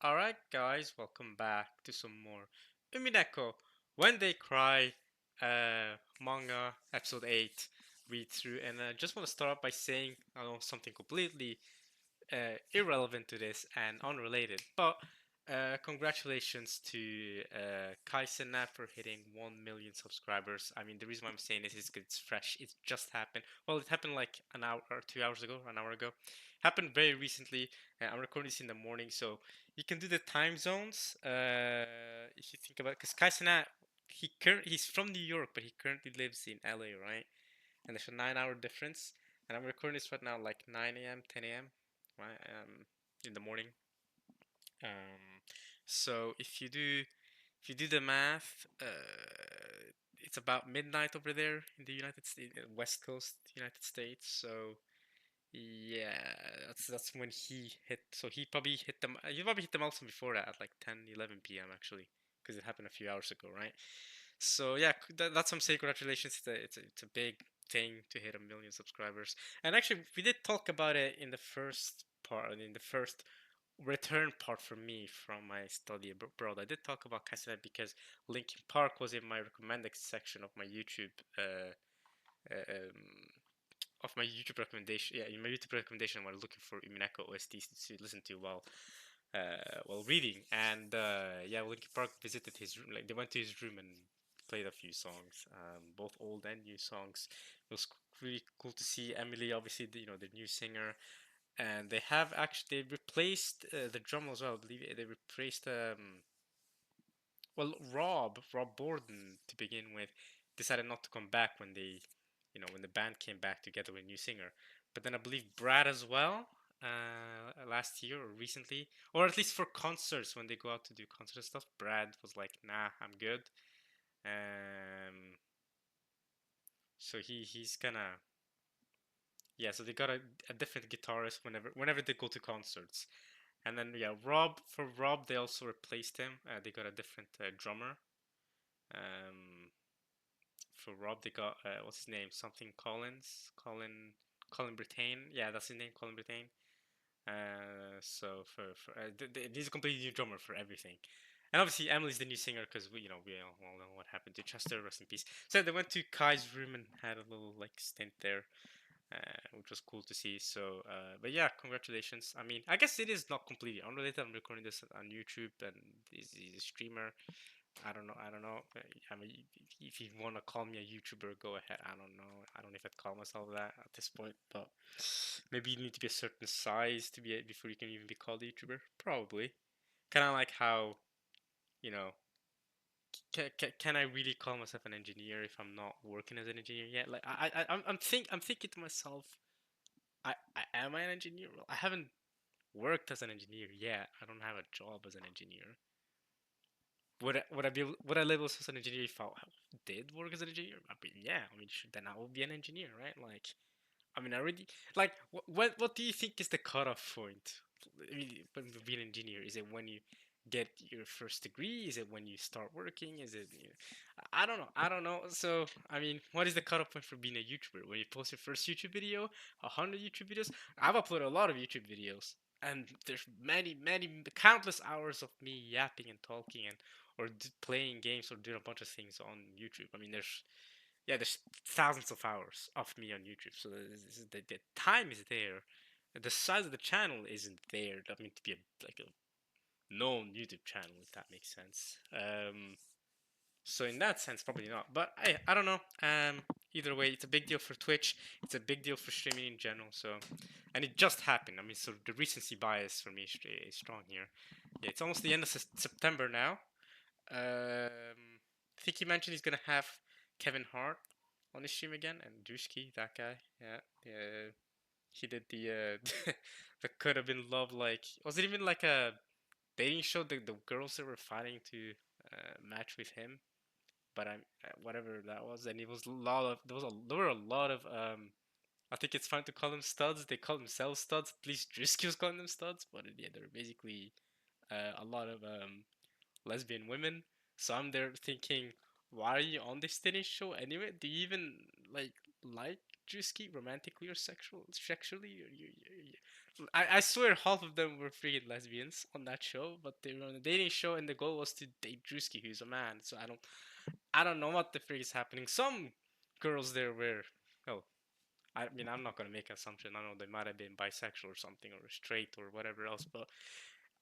Alright, guys, welcome back to some more Umineko. When They Cry, manga, episode 8, read through. And I just want to start off by saying, I know something completely irrelevant to this and unrelated, but congratulations to Kai Cenat for hitting 1 million subscribers. I mean, the reason why I'm saying this is because it's fresh. It just happened. Well, it happened like an hour or 2 hours ago, an hour ago. Happened very recently. I'm recording this in the morning, so you can do the time zones. If you think about it, because Kai Cenat, he's from New York, but he currently lives in LA, right? And there's a 9 hour difference. And I'm recording this right now, like 9 a.m., 10 a.m., right? In the morning. Um, so if you do the math, it's about midnight over there in the United States, West Coast United States. So yeah, that's when he hit. So he probably hit them. He probably hit them also before that at like 10, 11 p.m. actually, because it happened a few hours ago, right? So yeah, that's some say congratulations. It's a big thing to hit 1 million subscribers. And actually, we did talk about it in the first part, in the first return part for me from my study abroad. I did talk about Cassidy because Linkin Park was in my recommended section uh, um, of my YouTube recommendation. Yeah, in my YouTube recommendation when looking for Umineko OSTs to listen to while reading. And yeah, Linkin Park visited his room. Like they went to his room and played a few songs, both old and new songs. It was really cool to see Emily, obviously, the new singer, and they replaced the drum as well. I believe they replaced well, Rob Borden to begin with decided not to come back when the band came back together with a new singer. But then I believe Brad as well, last year or recently, or at least for concerts when they go out to do concert stuff. Brad was like, "Nah, I'm good." Um, so he's gonna yeah. So they got a different guitarist whenever they go to concerts. And then yeah, Rob they also replaced him. They got a different drummer. Um, for Rob, they got what's his name? Something Collins, Colin Brittain. Yeah, that's his name, Colin Brittain. So he's a completely new drummer for everything. And obviously Emily's the new singer because we all know what happened to Chester. Rest in peace. So they went to Kai's room and had a little like stint there, which was cool to see. So, but yeah, congratulations. I mean, I guess it is not completely unrelated. I'm recording this on YouTube, and he's a streamer. I don't know. I don't know. I mean, if you want to call me a YouTuber, go ahead. I don't know. I don't know if I'd call myself that at this point, but maybe you need to be a certain size to be before you can even be called a YouTuber. Probably. Kind of like how you know. Can I really call myself an engineer if I'm not working as an engineer yet? Like I'm thinking to myself, I am I an engineer? Well, I haven't worked as an engineer yet. I don't have a job as an engineer. Would I label as an engineer if I did work as an engineer? I mean, yeah. I mean, then I would be an engineer, right? Like, I mean, I already like what do you think is the cutoff point? I mean, when you be an engineer, is it when you get your first degree? Is it when you start working? Is it? I don't know. I don't know. So, I mean, what is the cutoff point for being a YouTuber? When you post your first YouTube video, 100 YouTube videos. I've uploaded a lot of YouTube videos, and there's many countless hours of me yapping and talking and or playing games or doing a bunch of things on YouTube. I mean, there's thousands of hours of me on YouTube, so the time is there. The size of the channel isn't there. I mean, to be like a known YouTube channel, if that makes sense. So in that sense, probably not. But I don't know. Either way, it's a big deal for Twitch. It's a big deal for streaming in general. So, and it just happened. I mean, so the recency bias for me is strong here. Yeah, it's almost the end of September now. I think he mentioned he's gonna have Kevin Hart on his stream again, and Drewski, that guy. Yeah, yeah. He did the could have been love. Like, was it even like a dating show? The girls that were fighting to match with him, but I'm whatever that was, and it was a lot of there were a lot of I think it's fine to call them studs. They call themselves studs. At least Drewski was calling them studs, but yeah, they're basically a lot of lesbian women. So I'm there thinking, why are you on this dating show anyway? Do you even like Drewski romantically or sexually? I swear half of them were freaking lesbians on that show, but they were on a dating show, and the goal was to date Drewski, who's a man. So I don't know what the freak is happening. Some girls there were, oh, I mean, I'm not gonna make an assumption. I don't know, they might have been bisexual or something, or straight or whatever else, but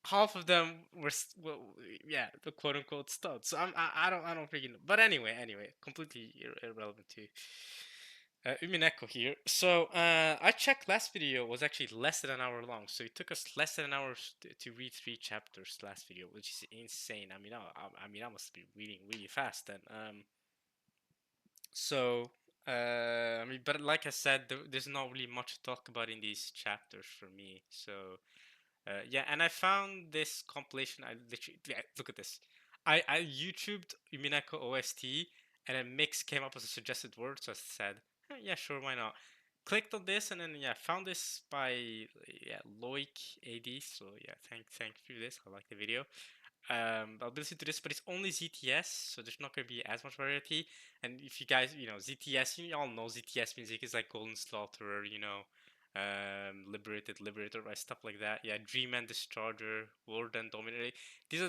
half of them were, well, yeah, the quote unquote studs. So I don't freaking know. But anyway, completely irrelevant to Umineko here. So I checked last video was actually less than an hour long. So it took us less than an hour to read 3 chapters last video, which is insane. I mean, I must be reading really fast then. So I mean, but like I said, there's not really much to talk about in these chapters for me. So yeah, and I found this compilation. I literally, yeah, look at this. I YouTubed Umineko OST, and a mix came up as a suggested word. So I said, yeah, sure, why not? Clicked on this, and then yeah, found this by yeah Loic AD. So yeah, thank you for this. I like the video. I'll listen to this, but it's only ZTS, so there's not going to be as much variety. And if you guys, ZTS, you all know ZTS music is like Golden Slaughterer, Liberated, right? Stuff like that. Yeah, Dream and Discharger, World and Dominator. These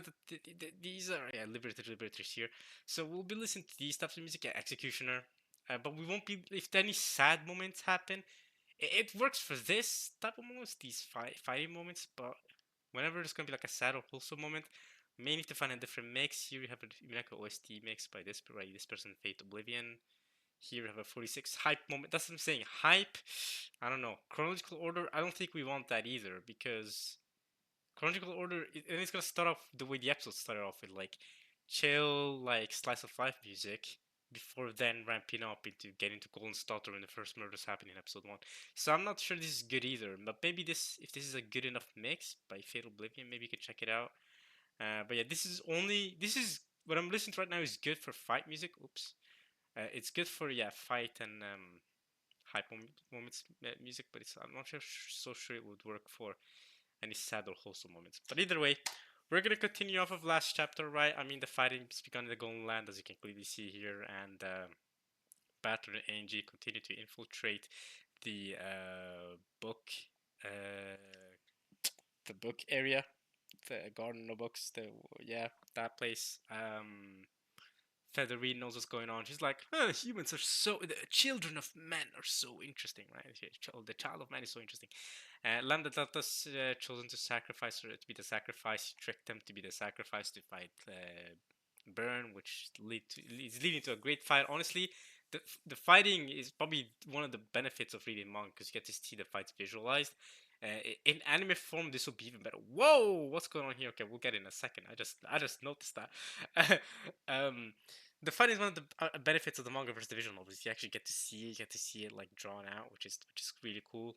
are yeah Liberators here. So we'll be listening to these types of music. Yeah, Executioner. But we won't be if any sad moments happen. It works for this type of moments, these fighting moments, but whenever there's gonna be like a sad or wholesome moment, may need to find a different mix. Here we have a like OST mix by this person, Fate Oblivion. Here we have a 46 hype moment. That's what I'm saying. Hype. I don't know. Chronological order. I don't think we want that either because chronological order. And it's gonna start off the way the episode started off with like chill, like slice of life music. Before then ramping up into getting to Golden Starter when the first murders happen in episode 1. So I'm not sure this is good either. But maybe if this is a good enough mix by Fatal Oblivion, maybe you can check it out. But yeah, this is what I'm listening to right now is good for fight music. Oops, it's good for yeah fight and hype moments music, but I'm not so sure it would work for any sad or wholesome moments. But either way, we're gonna continue off of last chapter, right? I mean, the fighting's begun in the Golden Land, as you can clearly see here, and Batter and Angie continue to infiltrate the book, uh, the book area, the Garden of Books. Yeah, that place. Featherine knows what's going on. She's like, humans are the children of men are so interesting, right? The child of man is so interesting. Lambda Delta's chosen to sacrifice her to be the sacrifice. He tricked them to be the sacrifice to fight Burn, which is leading to a great fight. Honestly, the fighting is probably one of the benefits of reading manga because you get to see the fights visualized. In anime form, this will be even better. Whoa, what's going on here? Okay, we'll get in a second. I just noticed that. The fight is one of the benefits of the manga versus the visual novels. You actually get to see it like drawn out, which is really cool.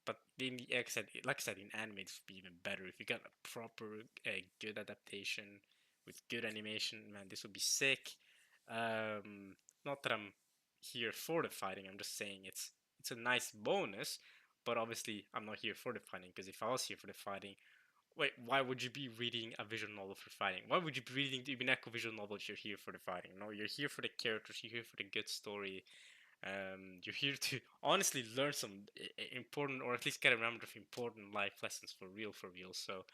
But like I said, in anime, it would be even better if you got a proper, good adaptation with good animation. Man, this would be sick. Not that I'm here for the fighting. I'm just saying it's a nice bonus. But obviously, I'm not here for the fighting because if I was here for the fighting, wait, why would you be reading a visual novel for fighting? Why would you be reading the Umineko visual novel if you're here for the fighting? No, you're here for the characters. You're here for the good story. You're here to honestly learn some important, or at least get a remnant of important life lessons for real, for real. So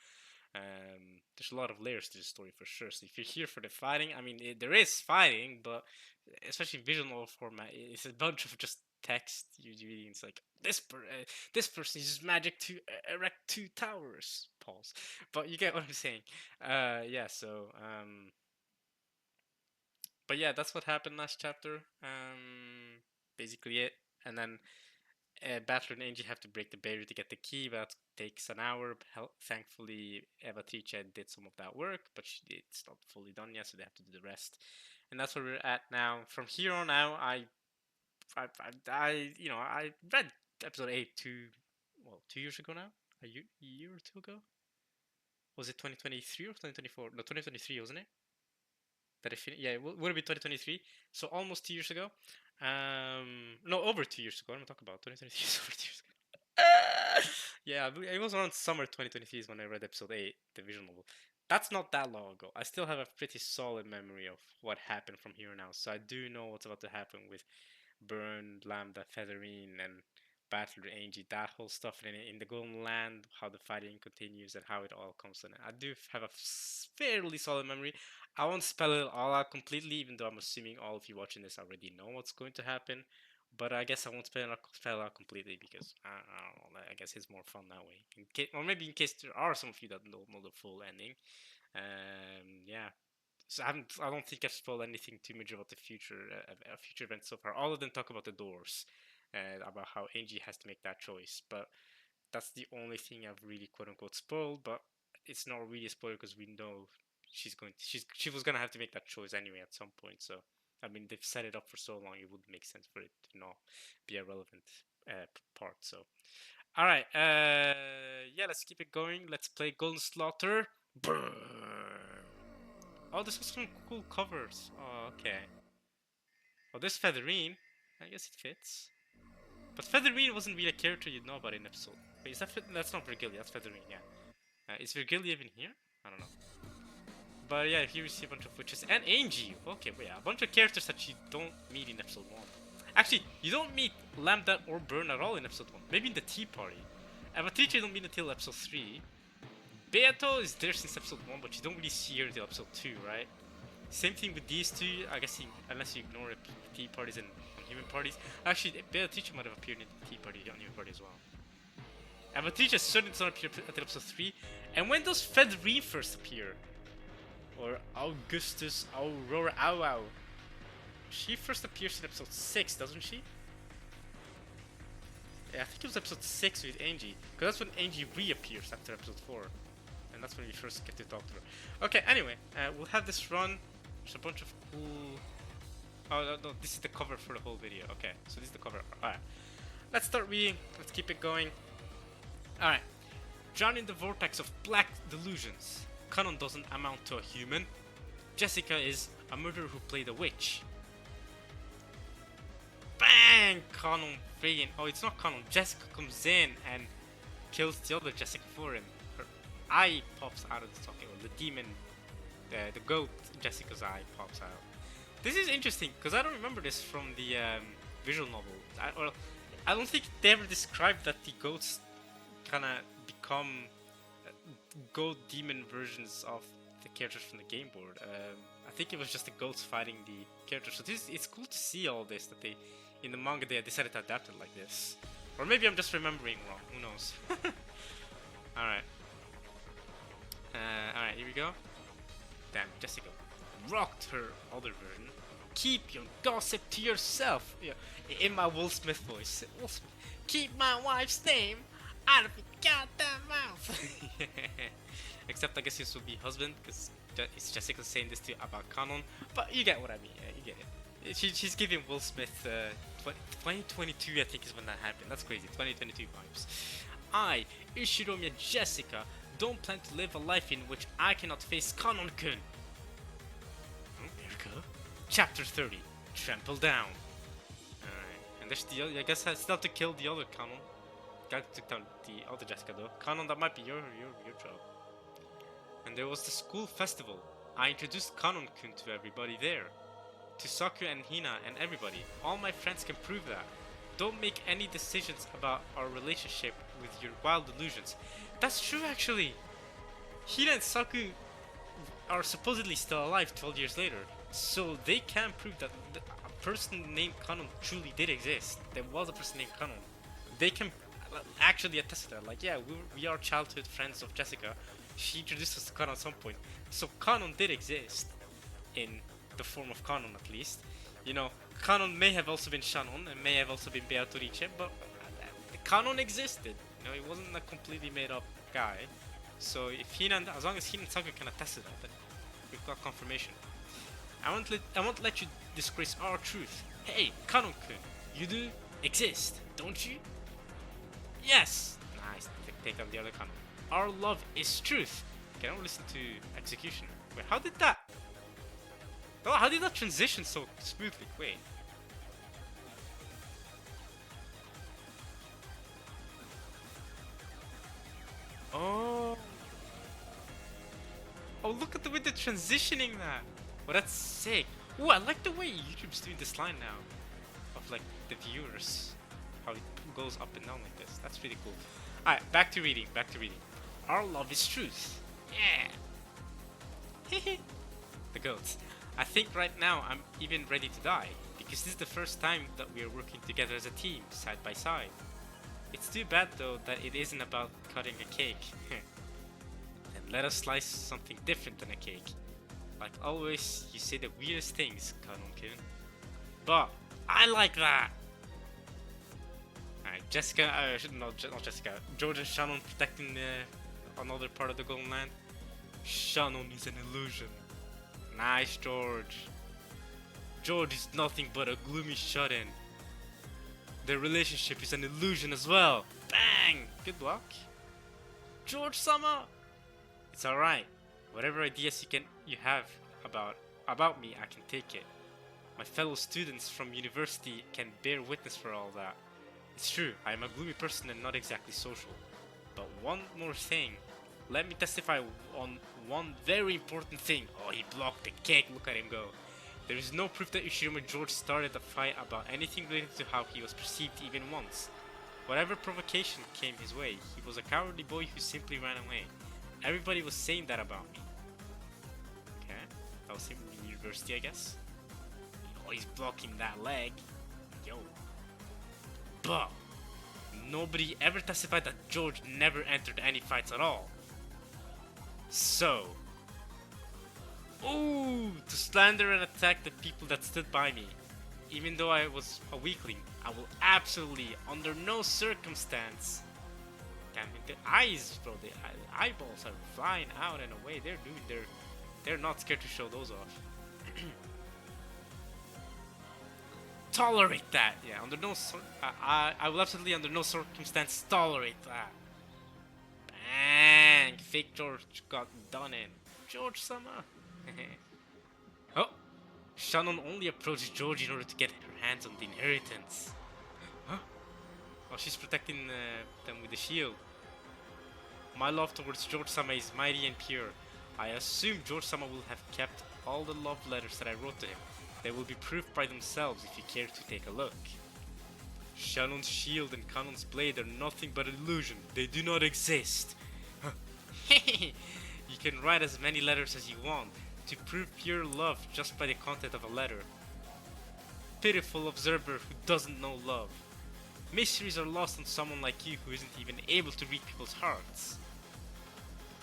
there's a lot of layers to the story for sure. So if you're here for the fighting, I mean, there is fighting, but especially in visual novel format, it's a bunch of just text you're reading. It's like this person uses magic to erect 2 towers. Pause. But you get what I'm saying. Yeah. So but yeah, that's what happened last chapter. Basically it, and then Battler and Angie have to break the barrier to get the key, but that takes an hour. Thankfully, Eva Tricia did some of that work, but it's not fully done yet, so they have to do the rest. And that's where we're at now. From here on out, I read episode 8 2 years ago now, a year or two ago. Was it 2023 or 2024? No, 2023, wasn't it? That I finished. Yeah, it would it be 2023? So almost 2 years ago. No, over 2 years ago. What am I talking about? 2023 is over 2 years ago. Yeah, I believe it was around summer 2023 is when I read episode 8, the visual novel. That's not that long ago. I still have a pretty solid memory of what happened from here on out. So I do know what's about to happen with Burn, Lambda, Featherine, and battle with Angie, that whole stuff in the Golden Land, how the fighting continues, and how it all comes in. I do have a fairly solid memory. I won't spell it all out completely, even though I'm assuming all of you watching this already know what's going to happen. But I guess I won't spell it out completely because I don't know. I guess it's more fun that way. Or maybe in case there are some of you that don't know the full ending. Yeah. So I don't think I've spoiled anything too much about the future events so far, other than talk about the doors, about how Angie has to make that choice. But that's the only thing I've really quote unquote spoiled. But it's not really a spoiler because we know she was gonna have to make that choice anyway at some point. So I mean they've set it up for so long, it would make sense for it to not be a relevant part. So all right, yeah, let's keep it going. Let's play Golden Slaughter. Brrr. Oh, this was some cool covers. Oh, okay. Oh, this Featherine. I guess it fits. But Featherine wasn't really a character you'd know about in episode. Wait, is that that's not Virgilia, that's Featherine, yeah. Is Virgilia even here? I don't know. But yeah, here we see a bunch of witches and Angie. Okay, but yeah, a bunch of characters that you don't meet in episode 1. Actually, you don't meet Lambda or Burn at all in episode 1. Maybe in the Tea Party. Avatrice you don't meet until episode 3. Beato is there since episode 1, but you don't really see her until episode 2, right? Same thing with these two, I guess, unless you ignore tea parties and human parties. Actually, Beatrice might have appeared in the tea party on human party as well. And Beatrice certainly does not appear until episode 3. And when does Featherine first appear? Or Augustus Aurora Ow. She first appears in episode 6, doesn't she? Yeah, I think it was episode 6 with Angie. Because that's when Angie reappears after episode 4. And that's when we first get to talk to her. Okay, anyway, we'll have this run. There's a bunch of cool... Oh, no, this is the cover for the whole video. Okay, so this is the cover. Alright. Let's start reading. Let's keep it going. Alright. Drowned in the vortex of black delusions. Canon doesn't amount to a human. Jessica is a murderer who played a witch. Bang! Canon friggin'... Oh, it's not Canon. Jessica comes in and kills the other Jessica for him. Her eye pops out of the socket. Or the demon... The goat Jessica's eye pops out. This is interesting because I don't remember this from the visual novel. I don't think they ever described that the goats kind of become goat demon versions of the characters from the game board. I think it was just the goats fighting the characters. So it's cool to see all this, that they, in the manga, they decided to adapt it like this. Or maybe I'm just remembering wrong. Who knows? Alright. Alright, here we go. Damn, Jessica rocked her other version. Keep your gossip to yourself. Yeah, in my Will Smith voice. Will Smith, keep my wife's name out of your goddamn mouth. Except I guess this will be husband, because it's Jessica saying this to about Canon. But you get what I mean. Yeah, you get it. She's giving Will Smith 2022, I think, is when that happened. That's crazy. 2022 vibes. I, Ishiromiya Jessica, don't plan to live a life in which I cannot face Canon-kun. America? Chapter 30. Trample down. Alright. And there's the other, I guess I still have to kill the other Canon. Got to kill the other Jessica though. Canon, that might be your job. And there was the school festival. I introduced Canon-kun to everybody there. To Saku and Hina and everybody. All my friends can prove that. Don't make any decisions about our relationship with your wild delusions. That's true, actually. Hina and Saku are supposedly still alive 12 years later, so they can prove that a person named Canon truly did exist. There was a person named Canon. They can actually attest to that. Like, yeah, we are childhood friends of Jessica. She introduced us to Canon at some point. So Canon did exist, in the form of Canon at least. You know, Canon may have also been Shannon, and may have also been Beatrice, but Canon existed. You know, he wasn't a completely made up guy. So if as long as Hina and Saku can attest to that, then we've got confirmation. I won't let you disgrace our truth. Hey, Canon-kun, you do exist, don't you? Yes! Nice, take out the other Canon. Our love is truth. Okay, I don't listen to Executioner. Wait, how did that transition so smoothly? Wait. Oh. Oh, look at the way they're transitioning that. Oh, that's sick. Ooh, I like the way YouTube's doing this line now. Of like the viewers. How it goes up and down like this. That's really cool. Alright, back to reading. Our love is truth. Yeah. The goats. I think right now I'm even ready to die, because this is the first time that we are working together as a team, side by side. It's too bad though that it isn't about cutting a cake. Then let us slice something different than a cake. Like always, you say the weirdest things, Kanon-kun. But I like that! Alright, Jessica, not Jessica, George and Shannon protecting another part of the Golden Land. Shannon is an illusion. Nice, George. George is nothing but a gloomy shut-in. Their relationship is an illusion as well. Bang! Good luck. George-sama! It's alright. Whatever ideas you have about me, I can take it. My fellow students from university can bear witness for all that. It's true, I am a gloomy person and not exactly social. But one more thing. Let me testify on one very important thing. Oh, he blocked the cake, look at him go. There is no proof that Ishiruma George started a fight about anything related to how he was perceived even once. Whatever provocation came his way, he was a cowardly boy who simply ran away. Everybody was saying that about me. Okay, that was him in university, I guess. Oh, he's blocking that leg. Yo. But nobody ever testified that George never entered any fights at all. So, ooh, to slander and attack the people that stood by me. Even though I was a weakling, I will absolutely, under no circumstance. Damn it, the eyes, bro, the eyeballs are flying out and away. They're not scared to show those off. Tolerate that, yeah. Under no, I will absolutely, under no circumstance, tolerate that. Bang! Fake George got done in. George-sama. Oh, Shannon only approached George in order to get her hands on the inheritance. Huh? Oh, she's protecting them with the shield. My love towards George-sama is mighty and pure. I assume George-sama will have kept all the love letters that I wrote to him. They will be proof by themselves if you care to take a look. Shannon's shield and Kanon's blade are nothing but illusion. They do not exist. You can write as many letters as you want to prove pure love just by the content of a letter. Pitiful observer who doesn't know love. Mysteries are lost on someone like you who isn't even able to read people's hearts.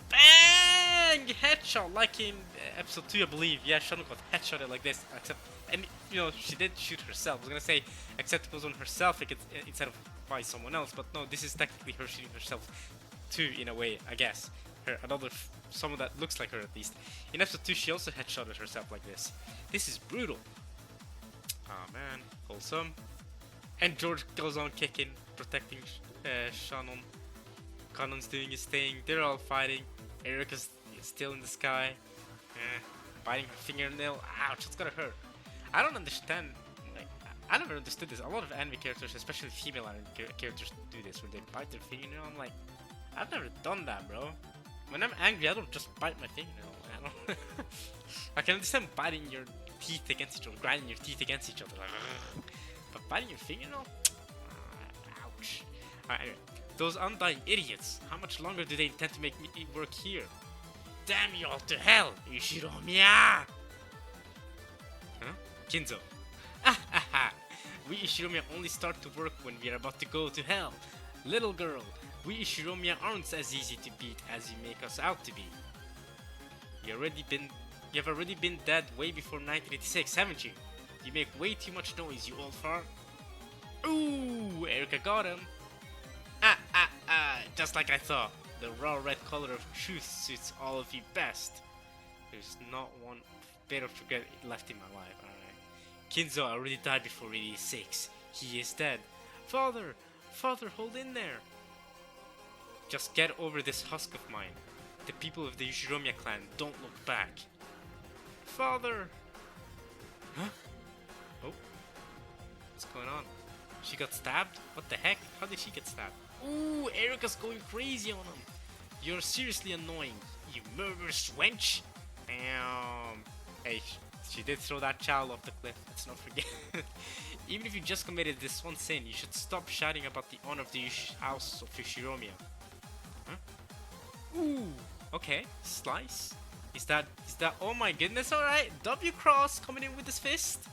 Bang! Headshot, like in episode 2, I believe. Yeah, Shannon got headshotted like this. Except, and you know, she did shoot herself. I was gonna say, except it was on herself instead of by someone else. But no, this is technically her shooting herself too, in a way, I guess. Someone that looks like her at least. In episode 2, she also headshotted herself like this. This is brutal. Ah man, wholesome. And George goes on kicking, protecting Shannon. Kanon's doing his thing. They're all fighting. Erika's still in the sky, biting her fingernail. Ouch, it's gonna hurt. I don't understand. Like, I never understood this. A lot of anime characters, especially female anime characters, do this when they bite their fingernail. I'm like, I've never done that, bro. When I'm angry, I don't just bite my fingernail. I don't. I can understand biting your teeth against each other, grinding your teeth against each other, like, but biting your fingernail? Ouch. Alright, anyway. Those undying idiots. How much longer do they intend to make me work here? Damn you all to hell, Ishiromiya! Huh? Kinzo. We Ishiromiya only start to work when we are about to go to hell. Little girl, we Ishiromiya aren't as easy to beat as you make us out to be. You have already been dead way before 1986, haven't you? You make way too much noise, you old fart. Ooh, Erika got him. Just like I thought. The raw red color of truth suits all of you best. There's not one bit of regret left in my life. Alright. Kinzo already died before 86. He is dead. Father, hold in there. Just get over this husk of mine. The people of the Yoshiromiya clan don't look back. Father! Huh? Oh. What's going on? She got stabbed? What the heck? How did she get stabbed? Ooh, Erika's going crazy on him. You're seriously annoying, you murderous wench. Damn. Hey, She did throw that child off the cliff, let's not forget. Even if you just committed this one sin, you should stop shouting about the honor of the house of Yoshiromiya. Huh? Ooh, okay, slice. Is that, oh my goodness, alright. W cross coming in with his fist.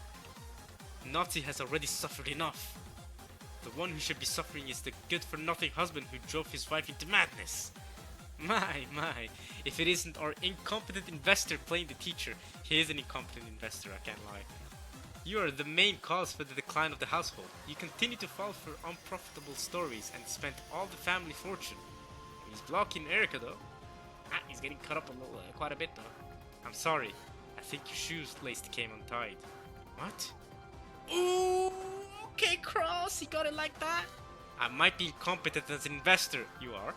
Nazi has already suffered enough. The one who should be suffering is the good-for-nothing husband who drove his wife into madness. My, if it isn't our incompetent investor playing the teacher, he is an incompetent investor, I can't lie. You are the main cause for the decline of the household. You continue to fall for unprofitable stories and spent all the family fortune. He's blocking Erica though. He's getting cut up a little, quite a bit though. I'm sorry, I think your shoes laced came untied. What? Ooh, okay, Cross, you got it like that? I might be incompetent as an investor, you are,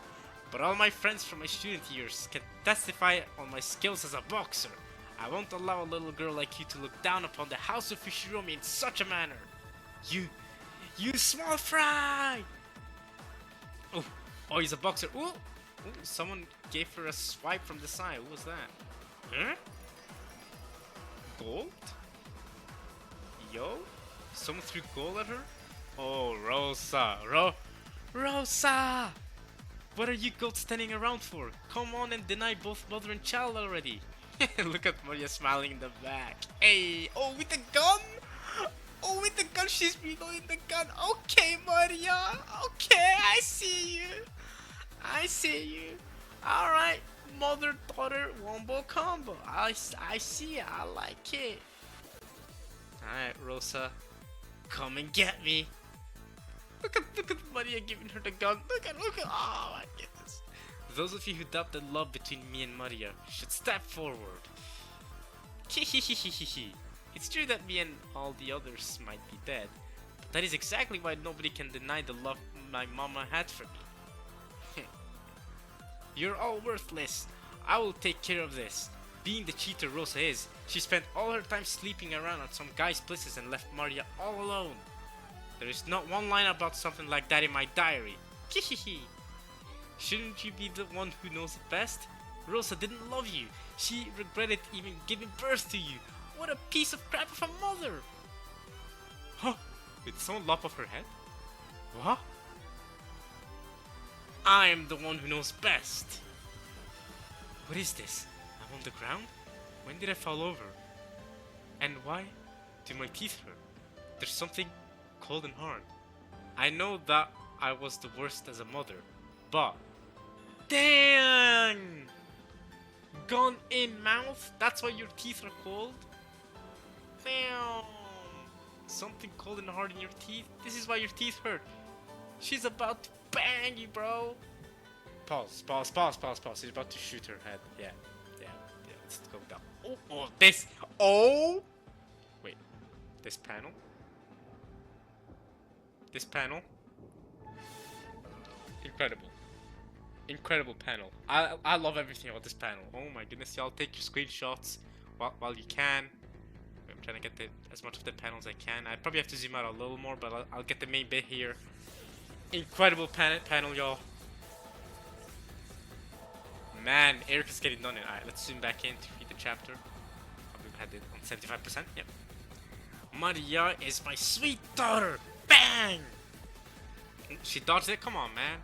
but all my friends from my student years can testify on my skills as a boxer. I won't allow a little girl like you to look down upon the house of Yoshiromi in such a manner. You small fry! Oh, he's a boxer. Ooh, someone gave her a swipe from the side. What was that? Huh? Gold? Yo? Someone threw gold at her? Oh, Rosa. Rosa! What are you goats standing around for? Come on and deny both mother and child already. Look at Maria smiling in the back. Hey, oh, with the gun? Oh, with the gun, she's reloading the gun. Okay, Maria. Okay, I see you. Alright, mother-daughter wombo combo. I see it. I like it. Alright, Rosa. Come and get me. Look at Maria giving her the gun. Look at, oh my goodness. Those of you who doubt the love between me and Maria should step forward. It's true that me and all the others might be dead, but that is exactly why nobody can deny the love my mama had for me. You're all worthless. I will take care of this. Being the cheater Rosa is, she spent all her time sleeping around at some guy's places and left Maria all alone. There is not one line about something like that in my diary. Shouldn't you be the one who knows it best? Rosa didn't love you. She regretted even giving birth to you. What a piece of crap of a mother! Huh? Did someone lop off her head? What? I am the one who knows best. What is this? I'm on the ground? When did I fall over? And why do my teeth hurt? There's something cold and hard. I know that I was the worst as a mother, but dang! Gun in mouth? That's why your teeth are cold? Damn! Something cold and hard in your teeth? This is why your teeth hurt. She's about to bang you, bro! Pause. She's about to shoot her head. Yeah. Let's go down. Oh! Wait. This panel? Incredible panel. I love everything about this panel. Oh my goodness, y'all, take your screenshots while you can. I'm trying to get as much of the panels as I can. I probably have to zoom out a little more, but I'll get the main bit here. Incredible panel, y'all. Man, Eric is getting done it. Alright, let's zoom back in to read the chapter. I've had it on 75%. Yep. Maria is my sweet daughter. Bang! She dodged it. Come on, man.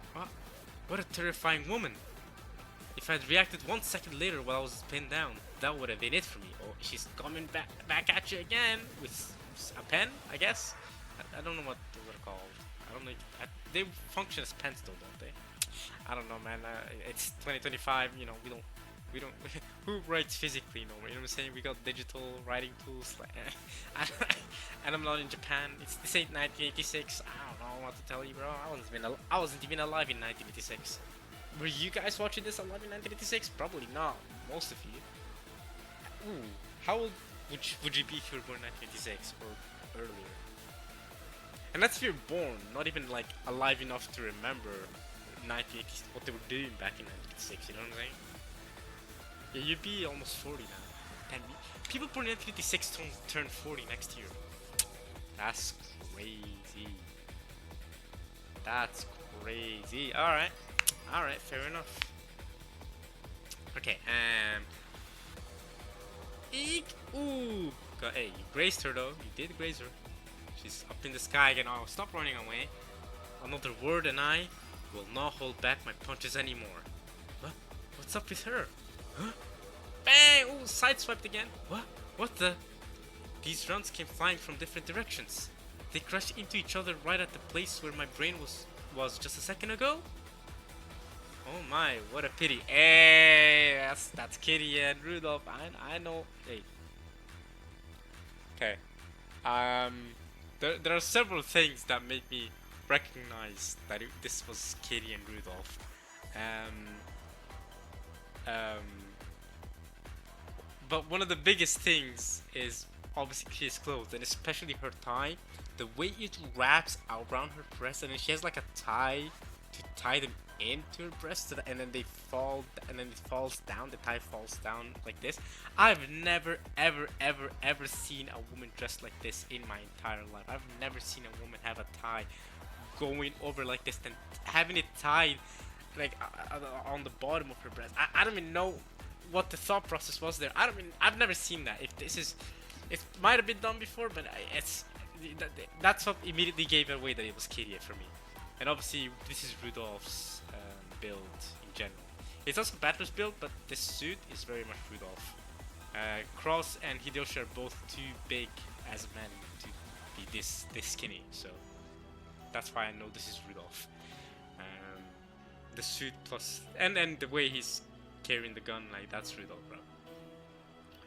What a terrifying woman. If I'd reacted 1 second later while I was pinned down, that would have been it for me. Oh, she's coming back at you again with a pen, I guess. I don't know what they're called. I don't know. They function as pens though, don't they? I don't know, man. It's 2025. You know, we don't. Who writes physically? You know what I'm saying? We got digital writing tools. And I'm not in Japan. This ain't 1986. I don't know what to tell you, bro. I wasn't even alive in 1986. Were you guys watching this alive in 1986? Probably not. Most of you. Ooh, how old would you be if you were born in 1986 or earlier? And that's if you're born, not even like alive enough to remember 1980s, what they were doing back in 1986. You know what I'm saying? Yeah, you'd be almost 40 now. And people born in 1986 turn 40 next year. That's crazy. Alright, fair enough. Okay, ooh, Jessica. Hey, you grazed her though. You did graze her. She's up in the sky again. Oh, stop running away. Another word and I will not hold back my punches anymore. What? What's up with her? Huh? Bang! Ooh, sideswiped again. What? What the? These rounds came flying from different directions. They crashed into each other right at the place where my brain was just a second ago? Oh my, what a pity. Hey, that's Kitty and Rudolph. I know. Hey. Okay. There are several things that make me recognize that this was Kitty and Rudolph. Um, um, but one of the biggest things is obviously Kitty's clothes, and especially her tie. The way it wraps around her breast, and then she has like a tie to tie them into her breast, and then they fall, and then it falls down. The tie falls down like this. I've never, ever seen a woman dressed like this in my entire life. I've never seen a woman have a tie going over like this, and having it tied like on the bottom of her breast. I don't even know what the thought process was there. I've never seen that. If this is, it might have been done before, but that's what immediately gave away that it was Kitty for me. And obviously, this is Rudolph's build in general. It's also Battler's build, but this suit is very much Rudolph. Cross and Hideyoshi are both too big as men to be this skinny, so that's why I know this is Rudolph. The suit plus and the way he's carrying the gun, like, that's Rudolph, bro.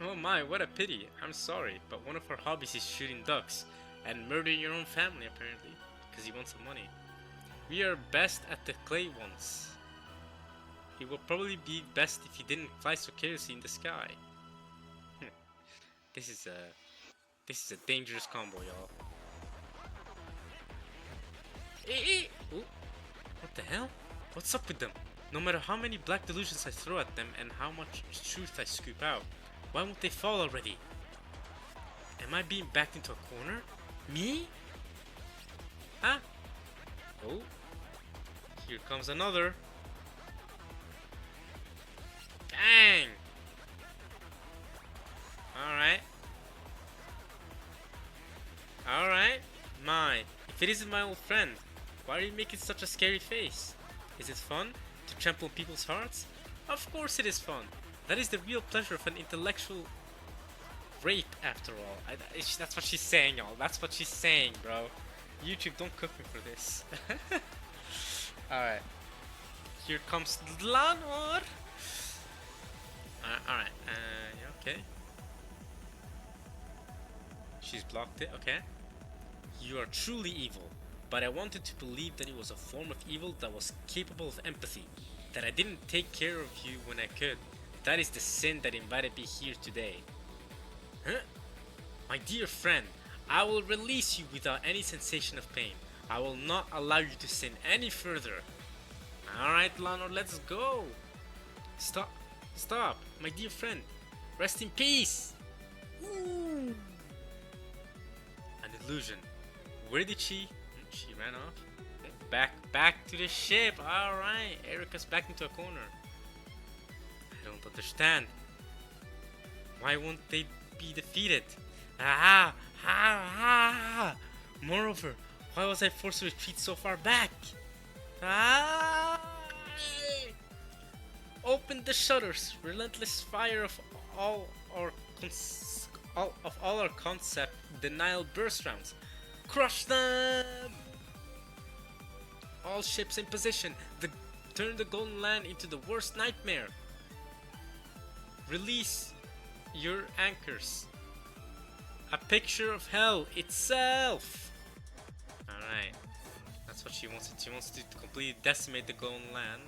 Oh my, what a pity. I'm sorry, but one of our hobbies is shooting ducks and murdering your own family, apparently, because he wants some money. We are best at the clay ones. It will probably be best if he didn't fly so carelessly in the sky. This is a dangerous combo, y'all. Ooh. What the hell? What's up with them? No matter how many black delusions I throw at them and how much truth I scoop out, why won't they fall already? Am I being backed into a corner? Me? Huh? Oh. Here comes another. Dang! Alright. Alright. My. If it isn't my old friend, why are you making such a scary face? Is it fun to trample on people's hearts? Of course it is fun. That is the real pleasure of an intellectual rape, after all. That's what she's saying, y'all. That's what she's saying, bro. YouTube, don't cook me for this. Alright. Here comes Lanor. Alright. Yeah, okay. She's blocked it, okay. You are truly evil, but I wanted to believe that it was a form of evil that was capable of empathy, that I didn't take care of you when I could. That is the sin that invited me here today. Huh? My dear friend, I will release you without any sensation of pain. I will not allow you to sin any further. Alright, Lanor, let's go. Stop. Stop, my dear friend. Rest in peace. Ooh. An illusion. Where did she? She ran off. Back to the ship. Alright, Erica's back into a corner. I don't understand. Why won't they be defeated? Moreover, why was I forced to retreat so far back? Open the shutters. Relentless fire of all our concept denial burst rounds. Crush them! All ships in position. Turn the Golden Land into the worst nightmare. Release your anchors. A picture of hell itself. Alright. That's what she wants. She wants to completely decimate the Golden Land.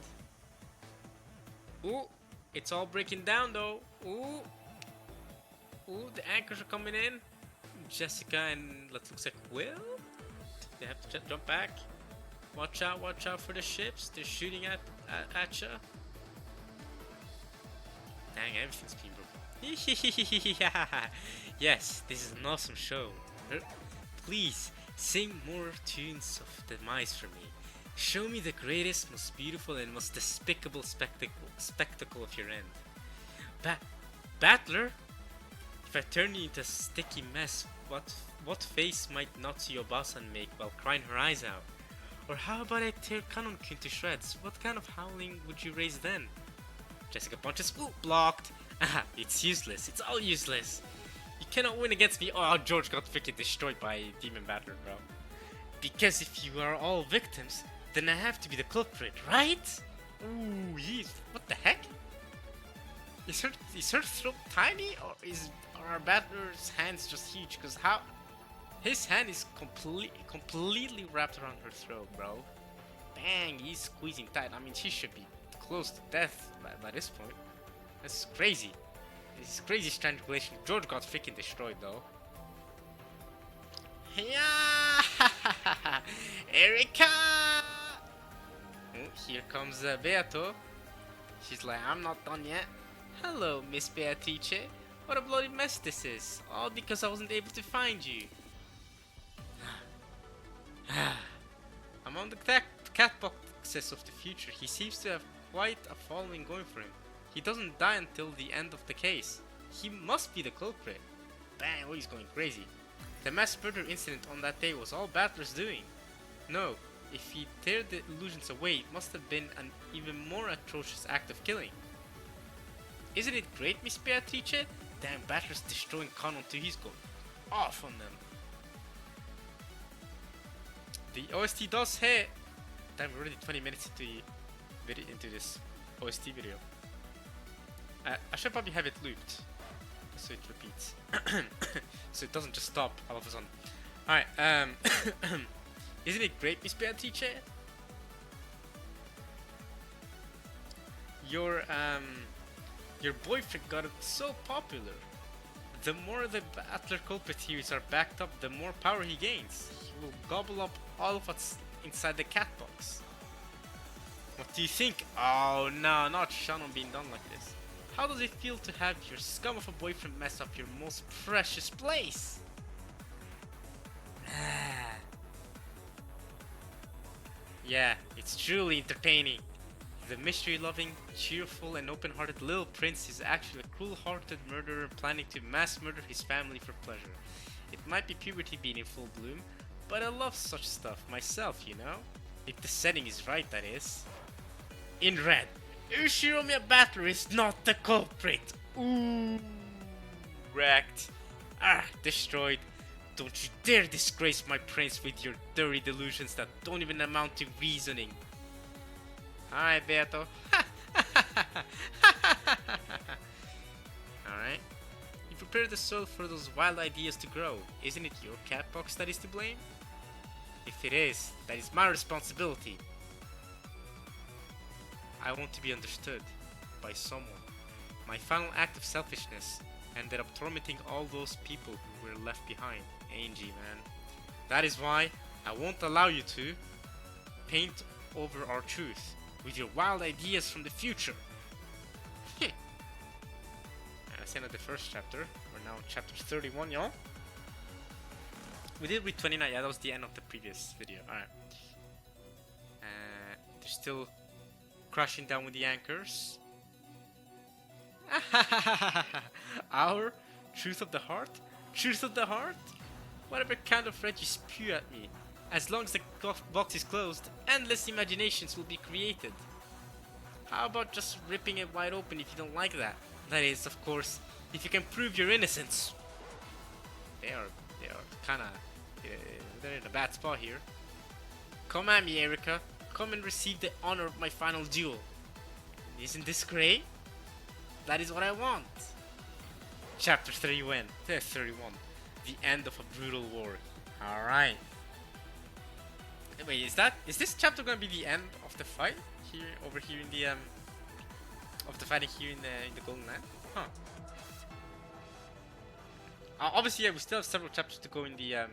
Ooh. It's all breaking down though. Ooh. Ooh, the anchors are coming in. Jessica and looks like Will. They have to jump back. Watch out for the ships. They're shooting at ya. Dang, everything's being broken. Yes, this is an awesome show. Please sing more tunes of demise for me. Show me the greatest, most beautiful, and most despicable spectacle of your end. Battler, If I turn you into a sticky mess, what face might Natsuyo-Basan make while crying her eyes out? Or how about I tear Kanon-kun to shreds? What kind of howling would you raise then? Jessica punches. Ooh, blocked. Aha, it's useless. It's all useless. You cannot win against me. Oh, George got freaking destroyed by Demon Batter, bro. Because if you are all victims, then I have to be the culprit, right? Ooh, what the heck? Is her throat tiny, or are Batter's hands just huge? Because how his hand is completely wrapped around her throat, bro. Bang, he's squeezing tight. I mean, she should be close to death by this point. That's crazy. This is crazy strangulation. George got freaking destroyed though. Yeah, Erika! Oh, here comes Beato. She's like, I'm not done yet. Hello, Miss Beatrice. What a bloody mess this is. All because I wasn't able to find you. Among the cat boxes of the future, he seems to have quite a following going for him. He doesn't die until the end of the case. He must be the culprit. Bang, oh, he's going crazy. The mass murder incident on that day was all Battler's doing. No, if he teared the illusions away, it must have been an even more atrocious act of killing. Isn't it great, Miss Beatrice? Damn, Battler's destroying Kanon too, he's going off on them. The OST does hit. Damn, we're already 20 minutes into this OST video. I should probably have it looped so it repeats, so it doesn't just stop all of a sudden. Alright, isn't it great, Miss Beatrice? Your boyfriend got so popular. The more the Battler culprit theories are backed up, the more power he gains. He will gobble up all of what's inside the cat box. What do you think? Oh no, not Shannon being done like this. How does it feel to have your scum of a boyfriend mess up your most precious place? Yeah, it's truly entertaining. The mystery-loving, cheerful, and open-hearted little prince is actually a cruel-hearted murderer planning to mass murder his family for pleasure. It might be puberty being in full bloom, but I love such stuff myself, you know? If the setting is right, that is. In red, Ushiromiya Battler is not the culprit. Ooh, wrecked. Ah, destroyed. Don't you dare disgrace my prince with your dirty delusions that don't even amount to reasoning. Hi, Beato. Alright. You prepared the soil for those wild ideas to grow. Isn't it your cat box that is to blame? If it is, that is my responsibility. I want to be understood by someone. My final act of selfishness ended up tormenting all those people who were left behind. Angie, man. That is why I won't allow you to paint over our truth with your wild ideas from the future. That's the end of the first chapter. We're now on chapter 31, y'all. We did read 29. Yeah, that was the end of the previous video. Alright. They're still crashing down with the anchors. Our truth of the heart? Truth of the heart? Whatever kind of red you spew at me. As long as the box is closed, endless imaginations will be created. How about just ripping it wide open if you don't like that? That is, of course, if you can prove your innocence. They are kinda, they're in a bad spot here. Come at me, Erika. Come and receive the honor of my final duel. Isn't this great? That is what I want. Chapter 31. The end of a brutal war. Alright. Wait, is this chapter gonna be the end of the fight here, over here in the of the fighting here in the Golden Land? Huh. Obviously, yeah, we still have several chapters to go in the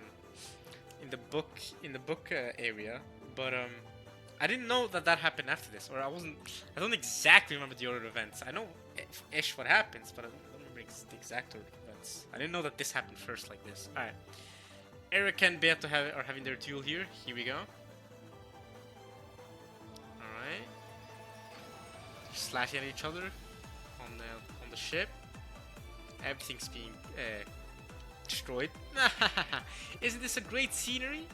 book area, but I didn't know that happened after this, or I don't exactly remember the order of events. I know ish what happens, but I don't remember the exact order of events. I didn't know that this happened first like this. All right. Eric and Beato are having their duel here. Here we go. Alright. They're slashing at each other on the ship. Everything's being destroyed. Isn't this a great scenery?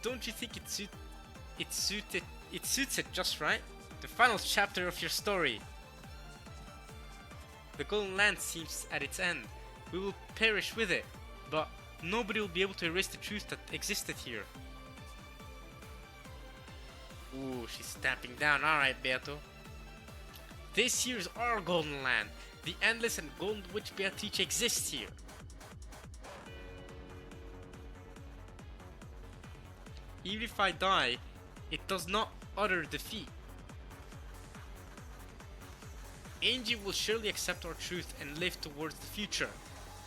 Don't you think it suits it just right? The final chapter of your story. The Golden Land seems at its end. We will perish with it, but nobody will be able to erase the truth that existed here. Ooh, she's stamping down. Alright, Beato. This here is our Golden Land. The endless and golden witch Beatrice exists here. Even if I die, it does not utter defeat. Angie will surely accept our truth and live towards the future.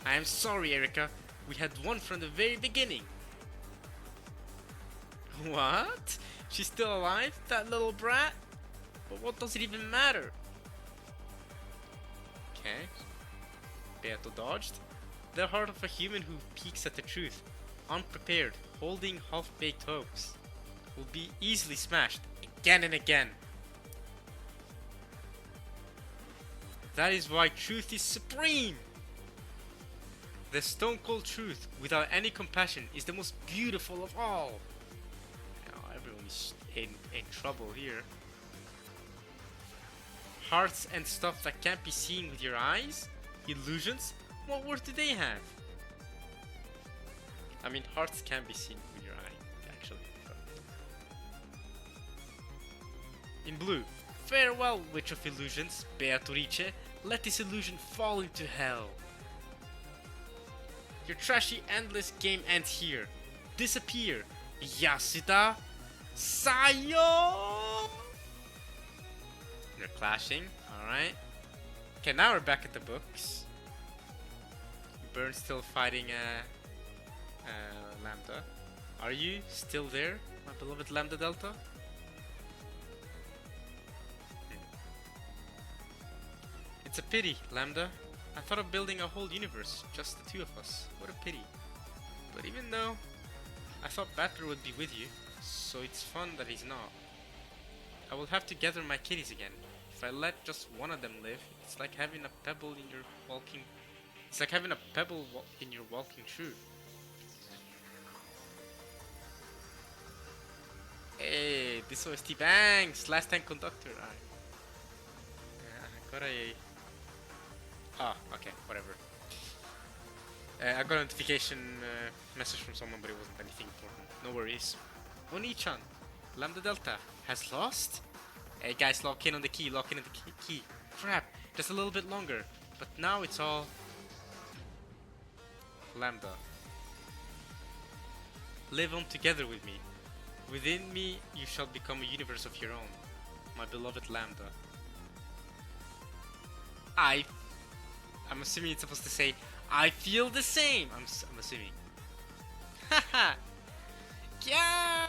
I am sorry, Erika. We had one from the very beginning. What? She's still alive, that little brat? But what does it even matter? Okay. Beato dodged. The heart of a human who peeks at the truth, unprepared, holding half-baked hopes, will be easily smashed again and again. That is why truth is supreme! The stone cold truth, without any compassion, is the most beautiful of all. Now everyone is in trouble here. Hearts and stuff that can't be seen with your eyes? Illusions? What worth do they have? I mean, hearts can be seen with your eye, actually. But... In blue. Farewell, Witch of Illusions, Beatrice. Let this illusion fall into hell. Your trashy, endless game ends here. Disappear. Yasuda Sayo! They're clashing. Alright. Okay, now we're back at the books. Burn's still fighting Lambda. Are you still there, my beloved Lambda Delta? It's a pity, Lambda. I thought of building a whole universe, just the two of us. What a pity. But even though I thought Battler would be with you, so it's fun that he's not. I will have to gather my kitties again. If I let just one of them live, it's like having a pebble in your walking. It's like having a pebble in your walking shoe. Hey, this OST bangs! Last time conductor. I got a. Ah, okay, whatever. I got a notification message from someone, but it wasn't anything important. No worries. Oni-chan, Lambda Delta has lost? Hey guys, lock in on the key, lock in on the key. Crap, just a little bit longer. But now it's all Lambda. Live on together with me. Within me, you shall become a universe of your own. My beloved Lambda. I'm assuming it's supposed to say, I feel the same. I'm assuming. Haha. Yeah.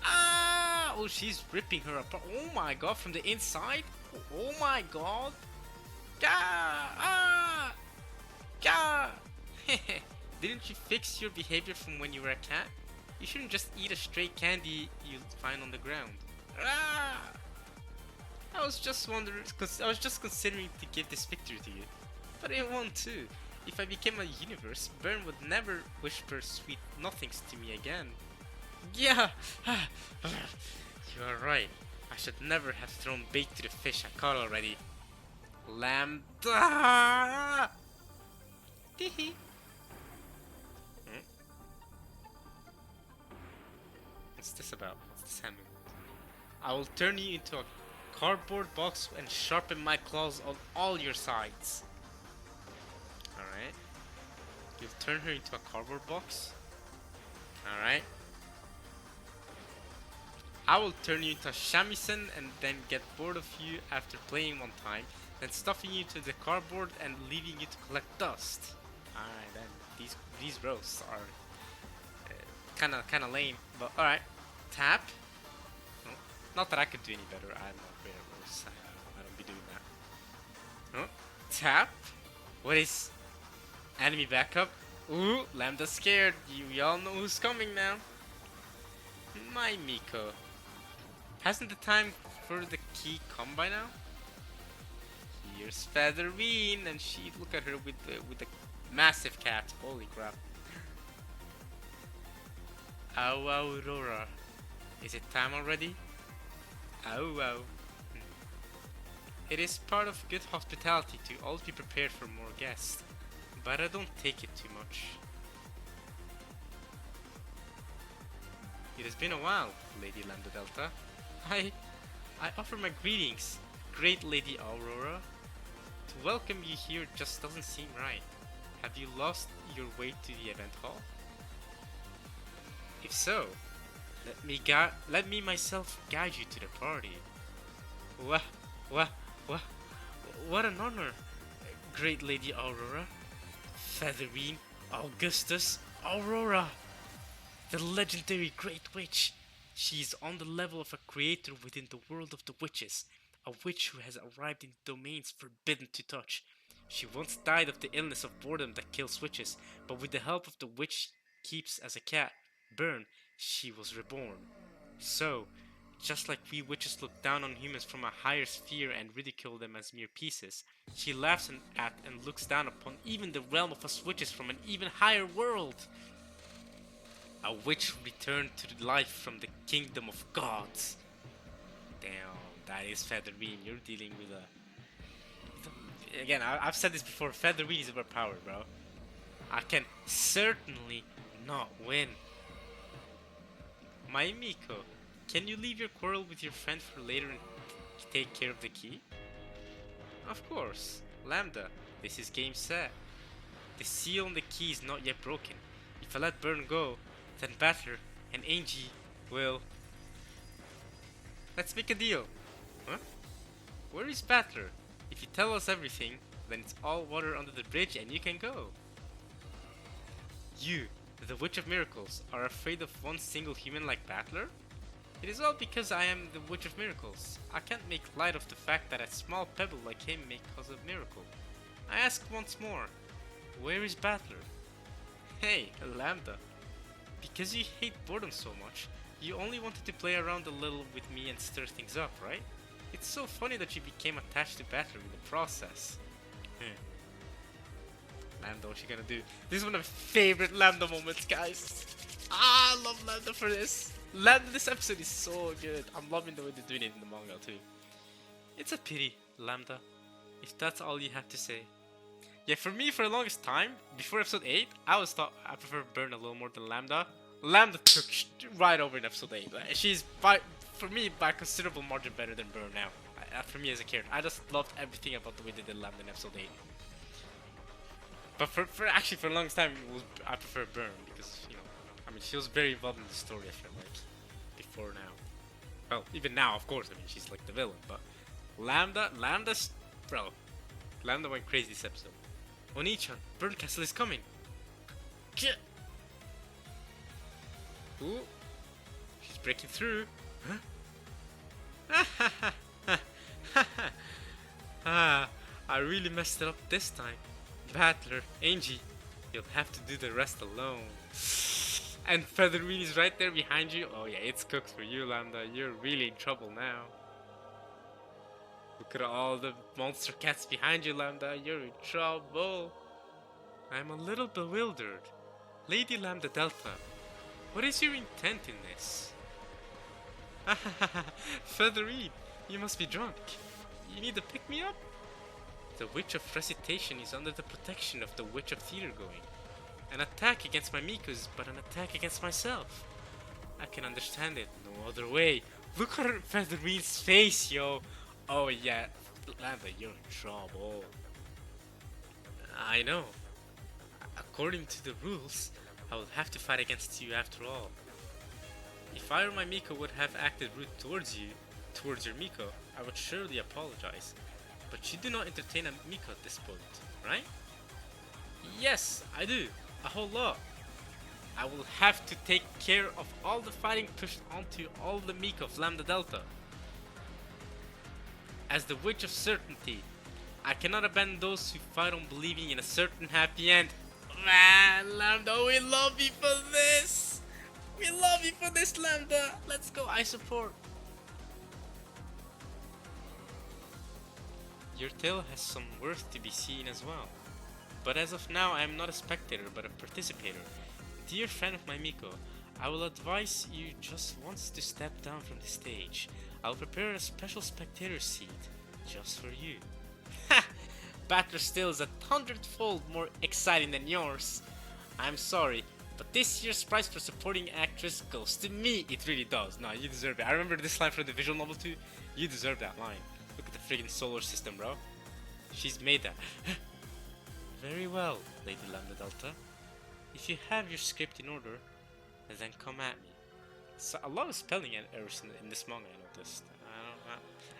Ah. Oh, she's ripping her apart. Oh my god, from the inside. Oh my god. Gah. Ah. Gah. Didn't you fix your behavior from when you were a cat? You shouldn't just eat a stray candy you find on the ground. Ah. I was just wondering, cause I was just considering to give this victory to you. But I won't too. If I became a universe, Burn would never whisper sweet nothings to me again. Yeah! You are right. I should never have thrown bait to the fish I caught already. Lambda! Teehee. What's this about? What's this happening? I will turn you into a cardboard box and sharpen my claws on all your sides. Alright. You'll turn her into a cardboard box? Alright. I will turn you into a shamisen and then get bored of you after playing one time, then stuffing you into the cardboard and leaving you to collect dust. Alright then, these roasts are kinda lame, but alright. Tap. Oh, not that I could do any better, I'm not great at roasts. I don't be doing that. Oh, tap. What is enemy backup? Ooh, Lambda's scared. You all know who's coming now. My Miko. Hasn't the time for the key come by now? here's Featherween, and she look at her with the massive cat. Holy crap! Ow, Aurora, is it time already? Ow, ow. It is part of good hospitality to always be prepared for more guests, but I don't take it too much. It has been a while, Lady Lambda Delta. I offer my greetings, great Lady Aurora. To welcome you here just doesn't seem right. Have you lost your way to the event hall? If so, let me myself guide you to the party. Wah, wah, wah, what an honor, great Lady Aurora. Featherween, Augustus, Aurora, the legendary Great Witch. She is on the level of a creator within the world of the witches, a witch who has arrived in domains forbidden to touch. She once died of the illness of boredom that kills witches, but with the help of the witch keeps as a cat, Burn, she was reborn. So, just like we witches look down on humans from a higher sphere and ridicule them as mere pieces, she laughs at and looks down upon even the realm of us witches from an even higher world. A witch returned to life from the kingdom of gods. Damn, that is Featherween. You're dealing with a... Again, I've said this before, Featherween is overpowered, bro. I can certainly not win. My Miko, can you leave your quarrel with your friend for later and take care of the key? Of course. Lambda, this is game set. The seal on the key is not yet broken. If I let Burn go, then Battler and Angie will... Let's make a deal. Huh? Where is Battler? If you tell us everything, then it's all water under the bridge and you can go. You, the Witch of Miracles, are afraid of one single human like Battler? It is all because I am the Witch of Miracles. I can't make light of the fact that a small pebble like him may cause a miracle. I ask once more, where is Battler? Hey, Lambda. Because you hate boredom so much, you only wanted to play around a little with me and stir things up, right? It's so funny that you became attached to Battler in the process. Lambda, what you gonna do? This is one of my favorite Lambda moments, guys. I love Lambda for this. Lambda, this episode is so good. I'm loving the way they're doing it in the manga too. It's a pity, Lambda, if that's all you have to say. Yeah, for me, for the longest time, before episode 8, I always thought I prefer Burn a little more than Lambda. Lambda took right over in episode 8. She's, for me, by a considerable margin better than Burn now. For me as a character, I just loved everything about the way they did Lambda in episode 8. But for actually, for the longest time, I prefer Burn because, you know, I mean, she was very involved in the story, I feel like, before now. Well, even now, of course, I mean, she's like the villain, but Lambda's, bro, Lambda went crazy this episode. Oni-chan, Burn Castle is coming. Ooh, she's breaking through. Huh? I really messed it up this time. Battler, Angie, you'll have to do the rest alone. And Featherween is right there behind you. Oh yeah, it's cooked for you, Lambda. You're really in trouble now. Look at all the monster cats behind you, Lambda. You're in trouble. I'm a little bewildered. Lady Lambda Delta, what is your intent in this? Featherween, you must be drunk. You need to pick me up? The Witch of Recitation is under the protection of the Witch of Theater Going. An attack against my Miko is but an attack against myself. I can understand it no other way. Look at her Featherween's face, yo. Oh yeah, Lambda, you're in trouble. I know. According to the rules, I will have to fight against you after all. If I or my Miko would have acted rude towards your Miko, I would surely apologize. But you do not entertain a Miko at this point, right? Yes, I do. A whole lot. I will have to take care of all the fighting pushed onto all the Miko of Lambda Delta. As the Witch of Certainty, I cannot abandon those who fight on believing in a certain happy end. Man, Lambda, we love you for this! We love you for this, Lambda! Let's go, I support. Your tale has some worth to be seen as well. But as of now, I am not a spectator but a participator. Dear friend of my Miko, I will advise you just once to step down from the stage. I'll prepare a special spectator seat just for you. Ha! Battler still is 100-fold more exciting than yours. I'm sorry, but this year's prize for supporting actress goes to me. It really does. No, you deserve it. I remember this line from the visual novel too. You deserve that line. Look at the friggin' solar system, bro. She's made that. Very well, Lady Lambda Delta. If you have your script in order, then come at me. So a lot of spelling errors in this manga, I noticed.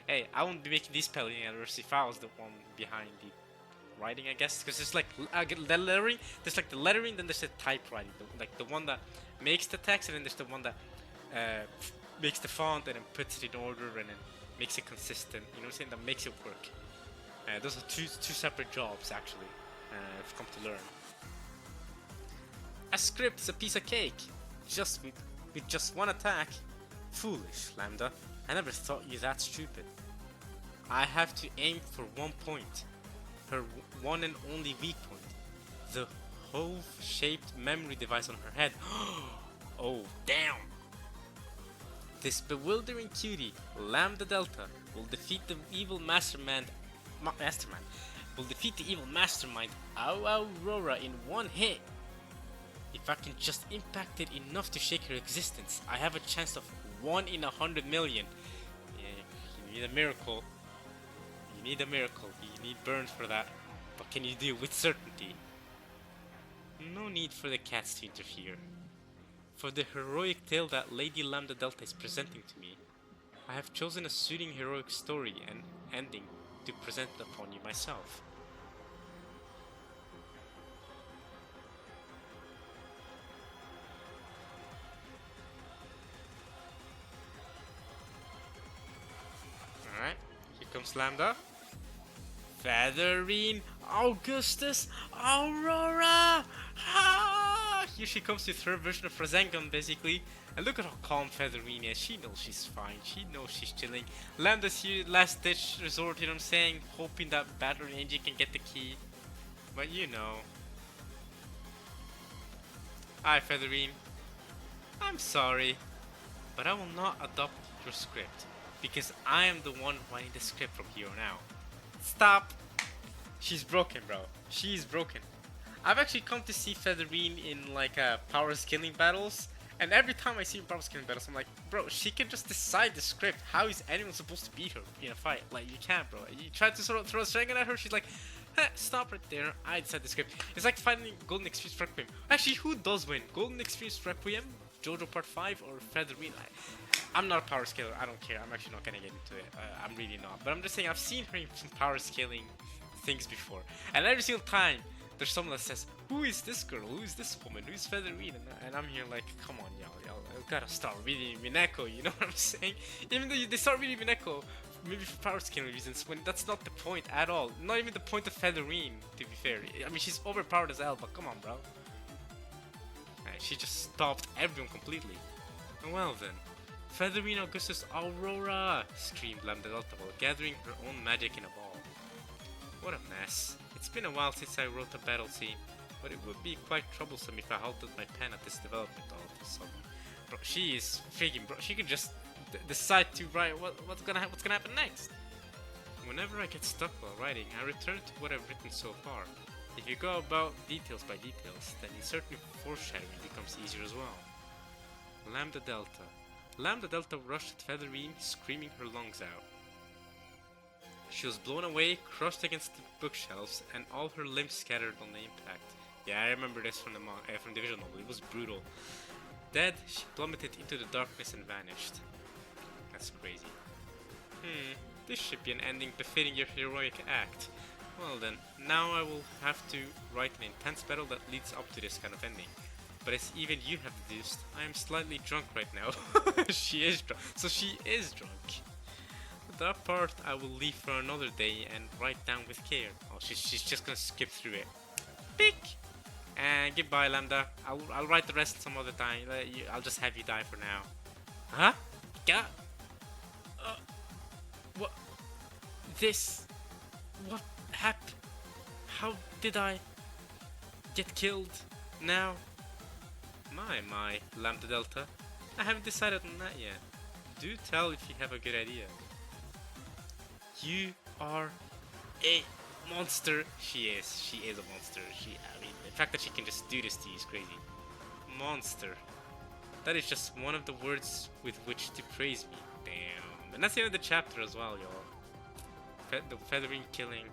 Hey, I wouldn't be making these spelling errors if I was the one behind the writing, I guess. Because there's like the lettering, the lettering, then there's the typewriting. Like the one that makes the text, and then there's the one that makes the font and then puts it in order and then makes it consistent. You know what I'm saying? That makes it work. Those are two separate jobs, actually. I've come to learn. A script is a piece of cake, just with just one attack. Foolish, Lambda. I never thought you that stupid. I have to aim for 1 point. Her one and only weak point. The hove-shaped memory device on her head. Oh, damn! This bewildering cutie, Lambda Delta, will defeat the evil mastermind. Will defeat the evil mastermind Aurora in one hit. If I can just impact it enough to shake her existence, I have a chance of 1 in 100 million. Yeah, you need a miracle. You need a miracle. You need burns for that. What can you do with certainty? No need for the cats to interfere. For the heroic tale that Lady Lambda Delta is presenting to me, I have chosen a suiting heroic story and ending to present upon you myself. Alright, here comes Lambda. Featherine, Augustus, Aurora! Ah! Here she comes with her version of Rasengan, basically. And look at how calm Featherine is. She knows she's fine. She knows she's chilling. Lambda's here, last ditch resort, you know what I'm saying? Hoping that Battler Angie can get the key. But you know. Hi, Featherine. I'm sorry, but I will not adopt your script. Because I am the one writing the script from here on out. Stop! She's broken, bro. She's broken. I've actually come to see Featherine in like power scaling battles, and every time I see power scaling battles, I'm like, bro, she can just decide the script. How is anyone supposed to beat her in a fight? Like, you can't, bro. You try to sort of throw a string at her, she's like, stop right there. I decide the script. It's like fighting Golden Experience Requiem. Actually, who does win? Golden Experience Requiem, JoJo Part 5, or Featherine? I'm not a power scaler. I don't care. I'm actually not gonna get into it. I'm really not. But I'm just saying, I've seen her in some power scaling things before, and every single time there's someone that says, "Who is this girl? Who is this woman? Who's Featherine?" And I'm here like, "Come on, y'all, gotta start reading Umineko." You know what I'm saying? Even though they start reading Umineko, maybe for power scaling reasons, when that's not the point at all. Not even the point of Featherine, to be fair. I mean, she's overpowered as hell, but come on, bro. She just stopped everyone completely. Well then. Featherine Augustus Aurora! Screamed Lambda Delta while gathering her own magic in a ball. What a mess. It's been a while since I wrote a battle scene, but it would be quite troublesome if I halted my pen at this development all of a sudden. Bro, she is freaking bro. She could just decide to write what's gonna happen next. Whenever I get stuck while writing, I return to what I've written so far. If you go about details by details, then inserting foreshadowing becomes easier as well. Lambda Delta. Lambda Delta rushed at Featherine, screaming her lungs out. She was blown away, crushed against the bookshelves, and all her limbs scattered on the impact. Yeah, I remember this from the visual novel. It was brutal. Dead, she plummeted into the darkness and vanished. That's crazy. This should be an ending befitting your heroic act. Well then, now I will have to write an intense battle that leads up to this kind of ending. But as even you have deduced, I am slightly drunk right now. She is drunk. So she is drunk. That part I will leave for another day and write down with care. Oh, she's just gonna skip through it. Pick! And goodbye, Lambda. I'll write the rest some other time. I'll just have you die for now. Huh? What? This What happened? How did I get killed now? My, Lambda Delta. I haven't decided on that yet. Do tell if you have a good idea. You are a monster. She is a monster. I mean, the fact that she can just do this to you is crazy. Monster. That is just one of the words with which to praise me. Damn. And that's the end of the chapter as well, y'all. The feathering killing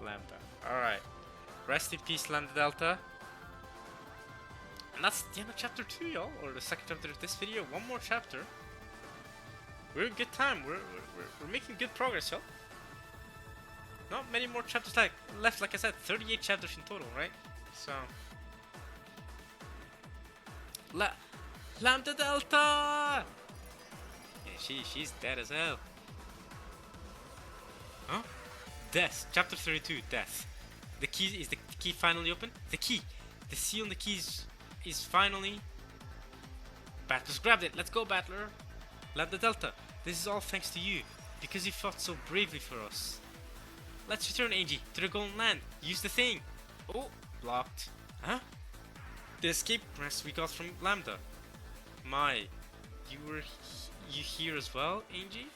Lambda. Alright. Rest in peace, Lambda Delta. And that's the end of chapter 2, y'all. Or the second chapter of this video. One more chapter. We're in good time. We're making good progress, y'all. Not many more chapters left. Like I said, 38 chapters in total, right? So... Lambda Delta! Yeah, she's dead as hell. Huh? Death. Chapter 32, Death. The key finally open? The key! The seal on the keys is finally... Battler's grabbed it. Let's go, Battler. Lambda Delta, this is all thanks to you, because you fought so bravely for us. Let's return, Angie, to the Golden Land. Use the thing. Oh, blocked. Huh? The escape quest we got from Lambda. My, you here as well, Angie?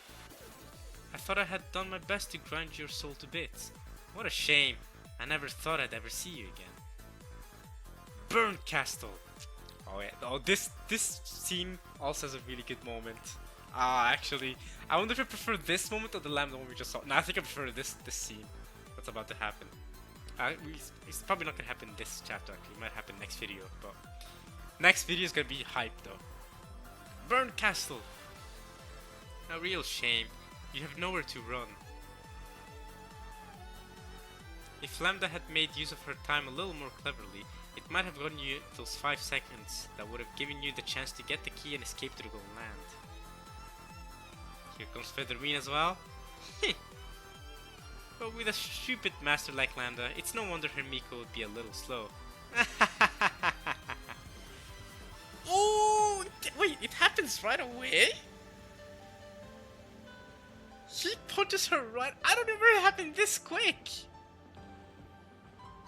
I thought I had done my best to grind your soul to bits. What a shame. I never thought I'd ever see you again. Burn Castle. Oh yeah. Oh, this scene also has a really good moment. Actually, I wonder if I prefer this moment or the Lambda one we just saw. No, I think I prefer this scene that's about to happen. It's probably not gonna happen this chapter. Actually, it might happen next video. But next video is gonna be hype though. Burn Castle. A real shame. You have nowhere to run. If Lambda had made use of her time a little more cleverly, it might have gotten you those 5 seconds that would have given you the chance to get the key and escape to the Golden Land. Here comes Featherween as well. But with a stupid master like Lambda, it's no wonder her Miko would be a little slow. Oh, wait, it happens right away? He punches her right... I don't remember it happened this quick.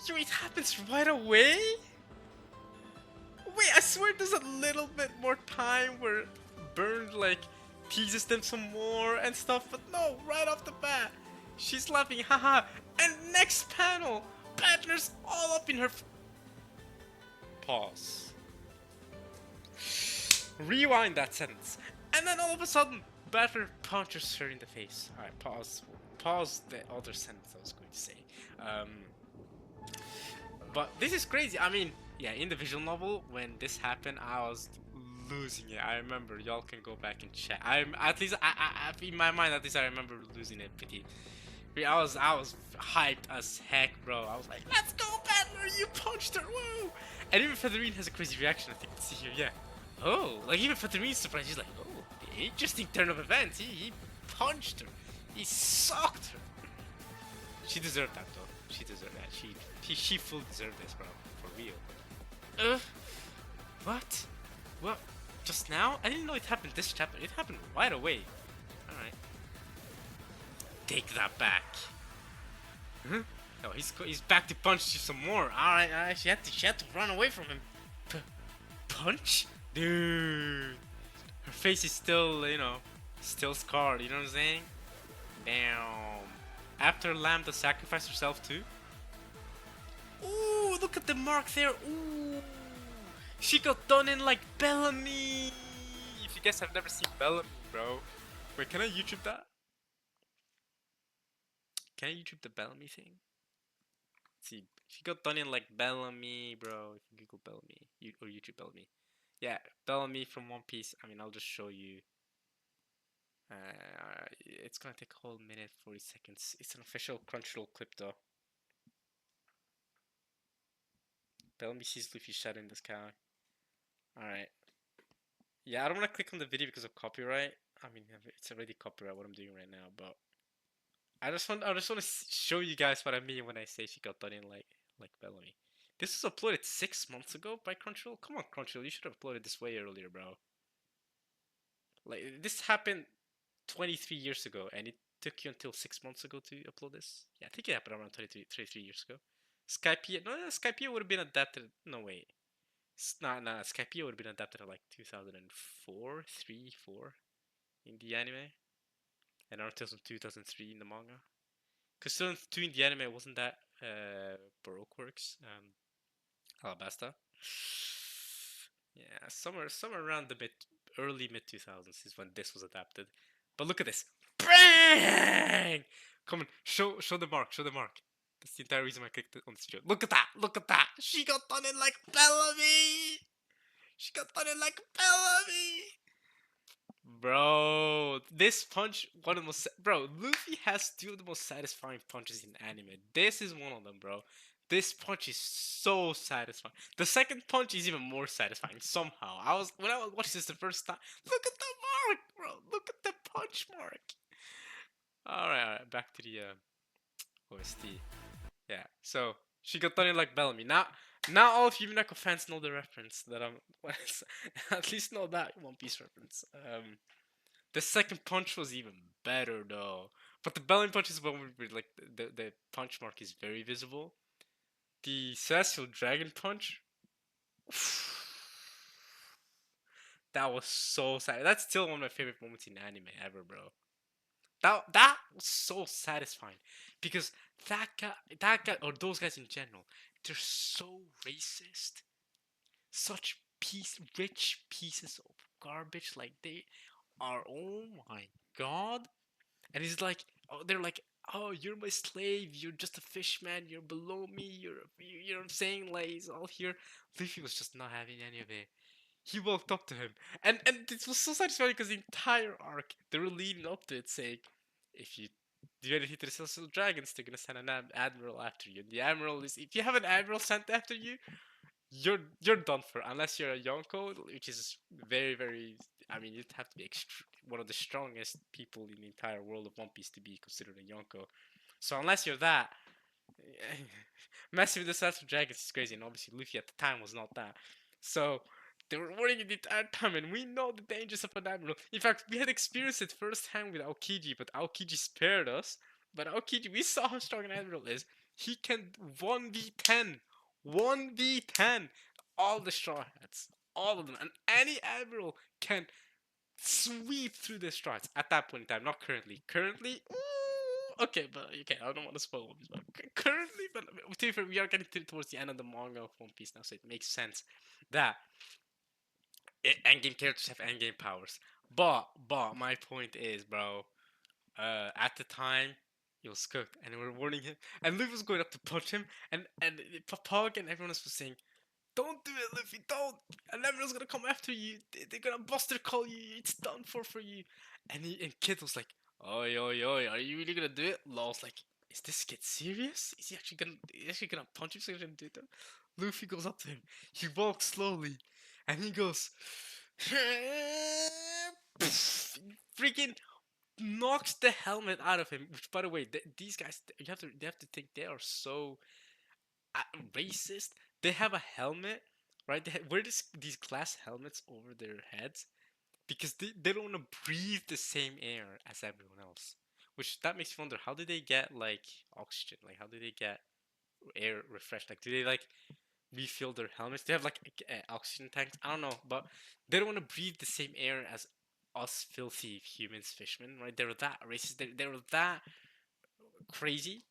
Yo, it happens right away? Wait, I swear there's a little bit more time where Burn, like, teases them some more and stuff, but no, right off the bat, she's laughing, haha, and next panel, Battler's all up in her... Pause. Rewind that sentence. And then all of a sudden, Battler punches her in the face. Alright, pause the other sentence I was going to say. But this is crazy. I mean, yeah, in the visual novel, when this happened, I was losing it. I remember. Y'all can go back and check. At least, in my mind, at least I remember losing it pretty. I was hyped as heck, bro. I was like, let's go, Battler! You punched her! Woo! And even Featherween has a crazy reaction. I think you can see here. Yeah. Oh, like even Featherween's surprised. He's like, oh, interesting turn of events. He punched her. He socked her. She deserved that, though. She deserved that. She fully deserved this, bro. For real. What? What? Just now? I didn't know it happened this chapter. It happened right away. Alright. Take that back. Huh? Oh, he's back to punch you some more. Alright, she had to run away from him. Punch? Dude. Her face is still, still scarred, you know what I'm saying? Damn. After Lambda sacrificed herself too. Ooh, look at the mark there. Ooh. She got done in like Bellamy. If you guys have never seen Bellamy, bro. Wait, can I YouTube that? Can I YouTube the Bellamy thing? Let's see, she got done in like Bellamy, bro. If you Google Bellamy, or YouTube Bellamy. Yeah, Bellamy from One Piece. I mean, I'll just show you. It's gonna take a whole minute, 40 seconds. It's an official Crunchyroll clip though. Bellamy sees Luffy shadow in the sky. Alright. Yeah, I don't want to click on the video because of copyright. I mean, it's already copyright what I'm doing right now, but I just want to show you guys what I mean when I say she got done in like Bellamy. This was uploaded 6 months ago by Crunchyroll. Come on, Crunchyroll, you should have uploaded this way earlier, bro. Like, this happened 23 years ago, and it took you until 6 months ago to upload this. Yeah, I think it happened around 33 years ago. Skype, no, Skype would have been adapted. No way, nah. Skype would have been adapted in like 2004, 3, 4 in the anime, and Naruto's in 2003 in the manga. Because 2002 in the anime wasn't that Baroque works, Alabasta. Yeah, somewhere around the early mid 2000s is when this was adapted. But look at this, bang! Come on, show the mark, show the mark. That's the entire reason I clicked on this video. Look at that, look at that. She got done in like Bellamy. She got done in like Bellamy. Bro, this punch, one of the most. Bro, Luffy has two of the most satisfying punches in anime. This is one of them, bro. This punch is so satisfying. The second punch is even more satisfying somehow. When I was watching this the first time. Look at the mark, bro. Look at the punch mark. All right. Back to the OST. Yeah. So she got done in like Bellamy. Now all of you Umineko fans know the reference that I'm. At least know that One Piece reference. The second punch was even better though. But the Bellamy punch is one where like the punch mark is very visible. The Celestial Dragon punch. That was so sad. That's still one of my favorite moments in anime ever, bro. That was so satisfying because that guy or those guys in general, they're so racist. Such rich pieces of garbage. Like they are. Oh my god. And he's like, oh, they're like, oh, you're my slave. You're just a fish man. You're below me. You know what I'm saying? Like he's all here. Luffy was just not having any of it. He walked up to him, and this was so satisfying because the entire arc they were leading up to it, saying, if you do anything to the Celestial Dragons, they're gonna send an admiral after you. And the admiral is, if you have an admiral sent after you, you're done for unless you're a Yonko, which is very very. I mean, you'd have to be one of the strongest people in the entire world of One Piece to be considered a Yonko. So unless you're that, messing with the Celestial Dragons is crazy. And obviously Luffy at the time was not that. So they were warning it the entire time, and we know the dangers of an admiral. In fact, we had experienced it firsthand with Aokiji, but Aokiji spared us. But Aokiji, we saw how strong an admiral is. He can 1v10. 1v10 all the Straw Hats, all of them, and any admiral can sweep through the Straw Hats at that point in time. Not currently. Currently, ooh, okay, but okay, I don't want to spoil One Piece. But currently, but to be fair, we are getting towards the end of the manga of One Piece now, so it makes sense that endgame characters have endgame powers. But my point is, bro, at the time he was cooked, and we were warning him, and Luffy was going up to punch him, and Pog and everyone else was saying, "Don't do it, Luffy, don't! And everyone's gonna come after you. They're gonna Buster Call you. It's done for you." And Kid was like, "Oi, oi, oi! Are you really gonna do it?" Law's like, "Is this kid serious? Is he actually gonna punch him so he can do that?" Luffy goes up to him. He walks slowly, and he goes, freaking knocks the helmet out of him. Which, by the way, these guys, you have to think they are so racist. They have a helmet, right? They wear these glass helmets over their heads because they don't want to breathe the same air as everyone else. Which that makes you wonder, how do they get like oxygen? Like how do they get air refreshed? Like do they like refill their helmets? They have like oxygen tanks. I don't know, but they don't want to breathe the same air as us filthy humans, fishmen, right? They're that racist. They're that crazy.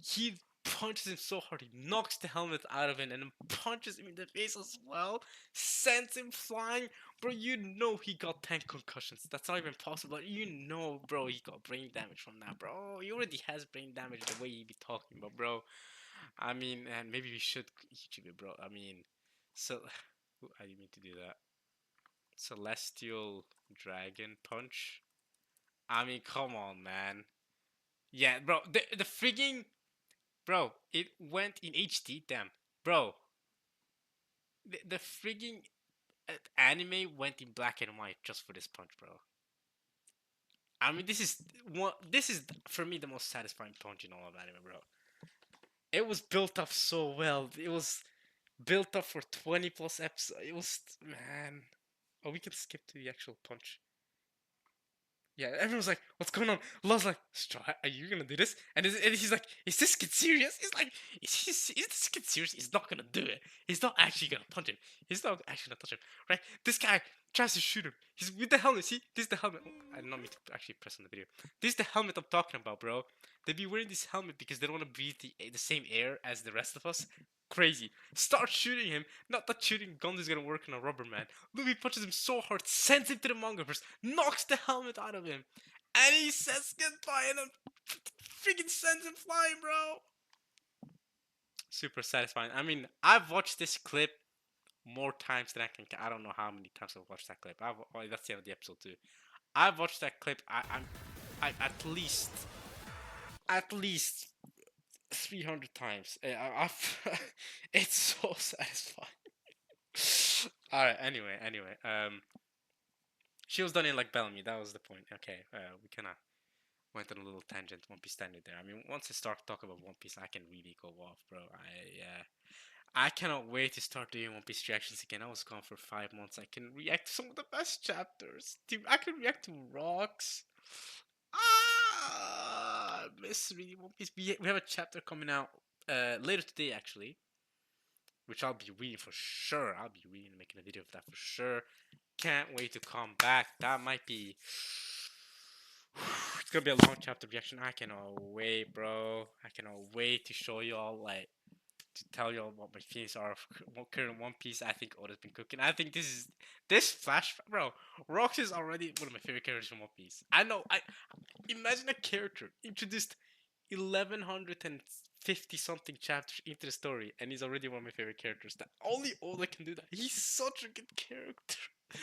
He punches him so hard, he knocks the helmet out of him and then punches him in the face as well, sends him flying. Bro, you know he got 10 concussions. That's not even possible. You know, bro, he got brain damage from that, bro. He already has brain damage the way he be talking about, bro. I mean, and maybe we should YouTube it, bro. I mean, so I didn't mean to do that. Celestial Dragon Punch. I mean, come on, man. Yeah, bro. The frigging bro, it went in HD. Damn, bro. The frigging anime went in black and white just for this punch, bro. I mean, this is one. This is for me the most satisfying punch in all of anime, bro. It was built up so well. It was built up for 20 plus episodes. It was, man. Oh, we can skip to the actual punch. Yeah, everyone's like, "What's going on?" Law's like, "Straw, are you gonna do this?" And he's like, "Is this kid serious?" He's like, "Is this kid serious? He's not gonna do it. He's not actually gonna punch him. He's not actually gonna touch him, right?" This guy tries to shoot him. He's with the helmet. See, this is the helmet. Oh, I did not mean to actually press on the video. This is the helmet I'm talking about, bro. They be wearing this helmet because they don't want to breathe the same air as the rest of us. Crazy. Start shooting him. Not that shooting guns is gonna work on a rubber man. Luffy punches him so hard, sends him to the manga verse, knocks the helmet out of him, and he says goodbye and then freaking sends him flying, bro. Super satisfying. I mean, I've watched this clip more times than I can. I don't know how many times I've watched that clip. That's the end of the episode too. I've watched that clip. I at least 300 times. It's so satisfying. All right. Anyway. She was done in like Bellamy. That was the point. Okay. We kind of went on a little tangent. One Piece standard there. I mean, once I start talking about One Piece, I can really go off, bro. I cannot wait to start doing One Piece reactions again. I was gone for 5 months. I can react to some of the best chapters. Dude, I can react to Rocks. I miss really One Piece. We have a chapter coming out later today, actually, which I'll be reading for sure. I'll be reading and making a video of that for sure. Can't wait to come back. That might be. It's gonna be a long chapter reaction. I cannot wait, bro. I cannot wait to show y'all, like, to tell y'all what my feelings are of current One Piece. I think Oda's been cooking. I think this flashback, bro. Rocks is already one of my favorite characters from One Piece. I know. I imagine a character introduced 1150 something chapters into the story, and he's already one of my favorite characters. That only Oda can do that. He's such a good character.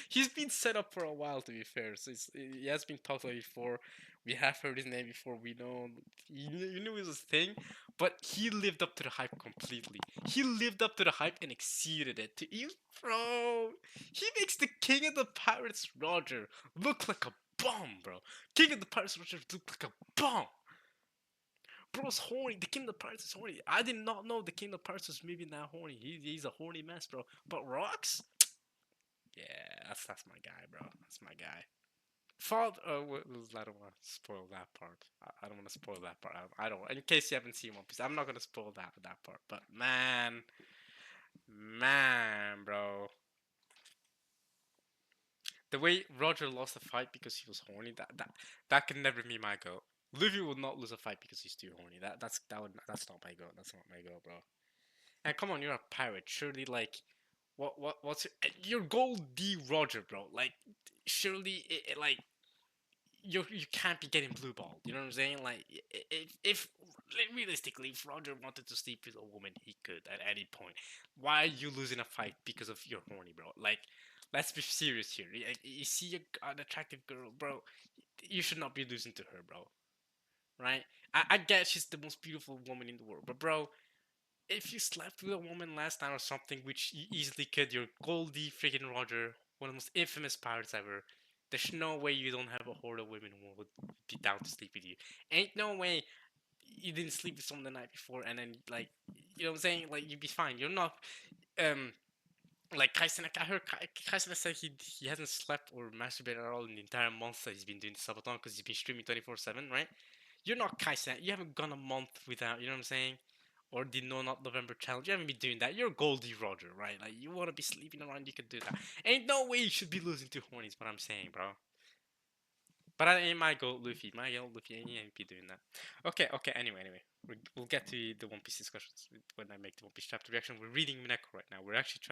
He's been set up for a while, to be fair. So he has been talked about before. We have heard his name before. We know you knew it was a thing, but he lived up to the hype completely. He lived up to the hype and exceeded it. Bro, he makes the King of the Pirates Roger look like a bomb, bro. King of the Pirates Roger look like a bomb. Bro's horny. The King of the Pirates is horny. I did not know the King of the Pirates was maybe that horny. He's a horny mess, bro. But Rocks? Yeah, that's my guy, bro. That's my guy. I don't want to spoil that part. I don't want to spoil that part. I don't. In case you haven't seen One Piece, I'm not gonna spoil that part. But man, bro, the way Roger lost the fight because he was horny, that can never be my goal. Luffy would not lose a fight because he's too horny. That's not my goal. That's not my goal, bro. And come on, you're a pirate. Surely, like, what's your goal, D Roger, bro? Like, surely, like, you can't be getting blue balled. You know what I'm saying? Like, if realistically, if Roger wanted to sleep with a woman, he could at any point. Why are you losing a fight because of you're horny, bro? Like, let's be serious here. You see an attractive girl, bro. You should not be losing to her, bro. Right? I get she's the most beautiful woman in the world, but bro, if you slept with a woman last night or something, which you easily could, you're Goldie freaking Roger, one of the most infamous pirates ever. There's no way you don't have a horde of women who would be down to sleep with you. Ain't no way you didn't sleep with someone the night before and then, like, you know what I'm saying? Like, you'd be fine. You're not, like Kaisen. I heard Kaisen said he hasn't slept or masturbated at all in the entire month that he's been doing the Sabaton because he's been streaming 24/7, right? You're not Kaisen. You haven't gone a month without, you know what I'm saying? Or the No Not November challenge. You haven't been doing that. You're Goldie Roger, right? Like, you want to be sleeping around, you can do that. Ain't no way you should be losing to horny, is what I'm saying, bro. But I ain't my goal, Luffy. My goal, Luffy ain't be doing that. Okay. Anyway. We'll get to the One Piece discussions when I make the One Piece chapter reaction. We're reading Umineko right now. We're actually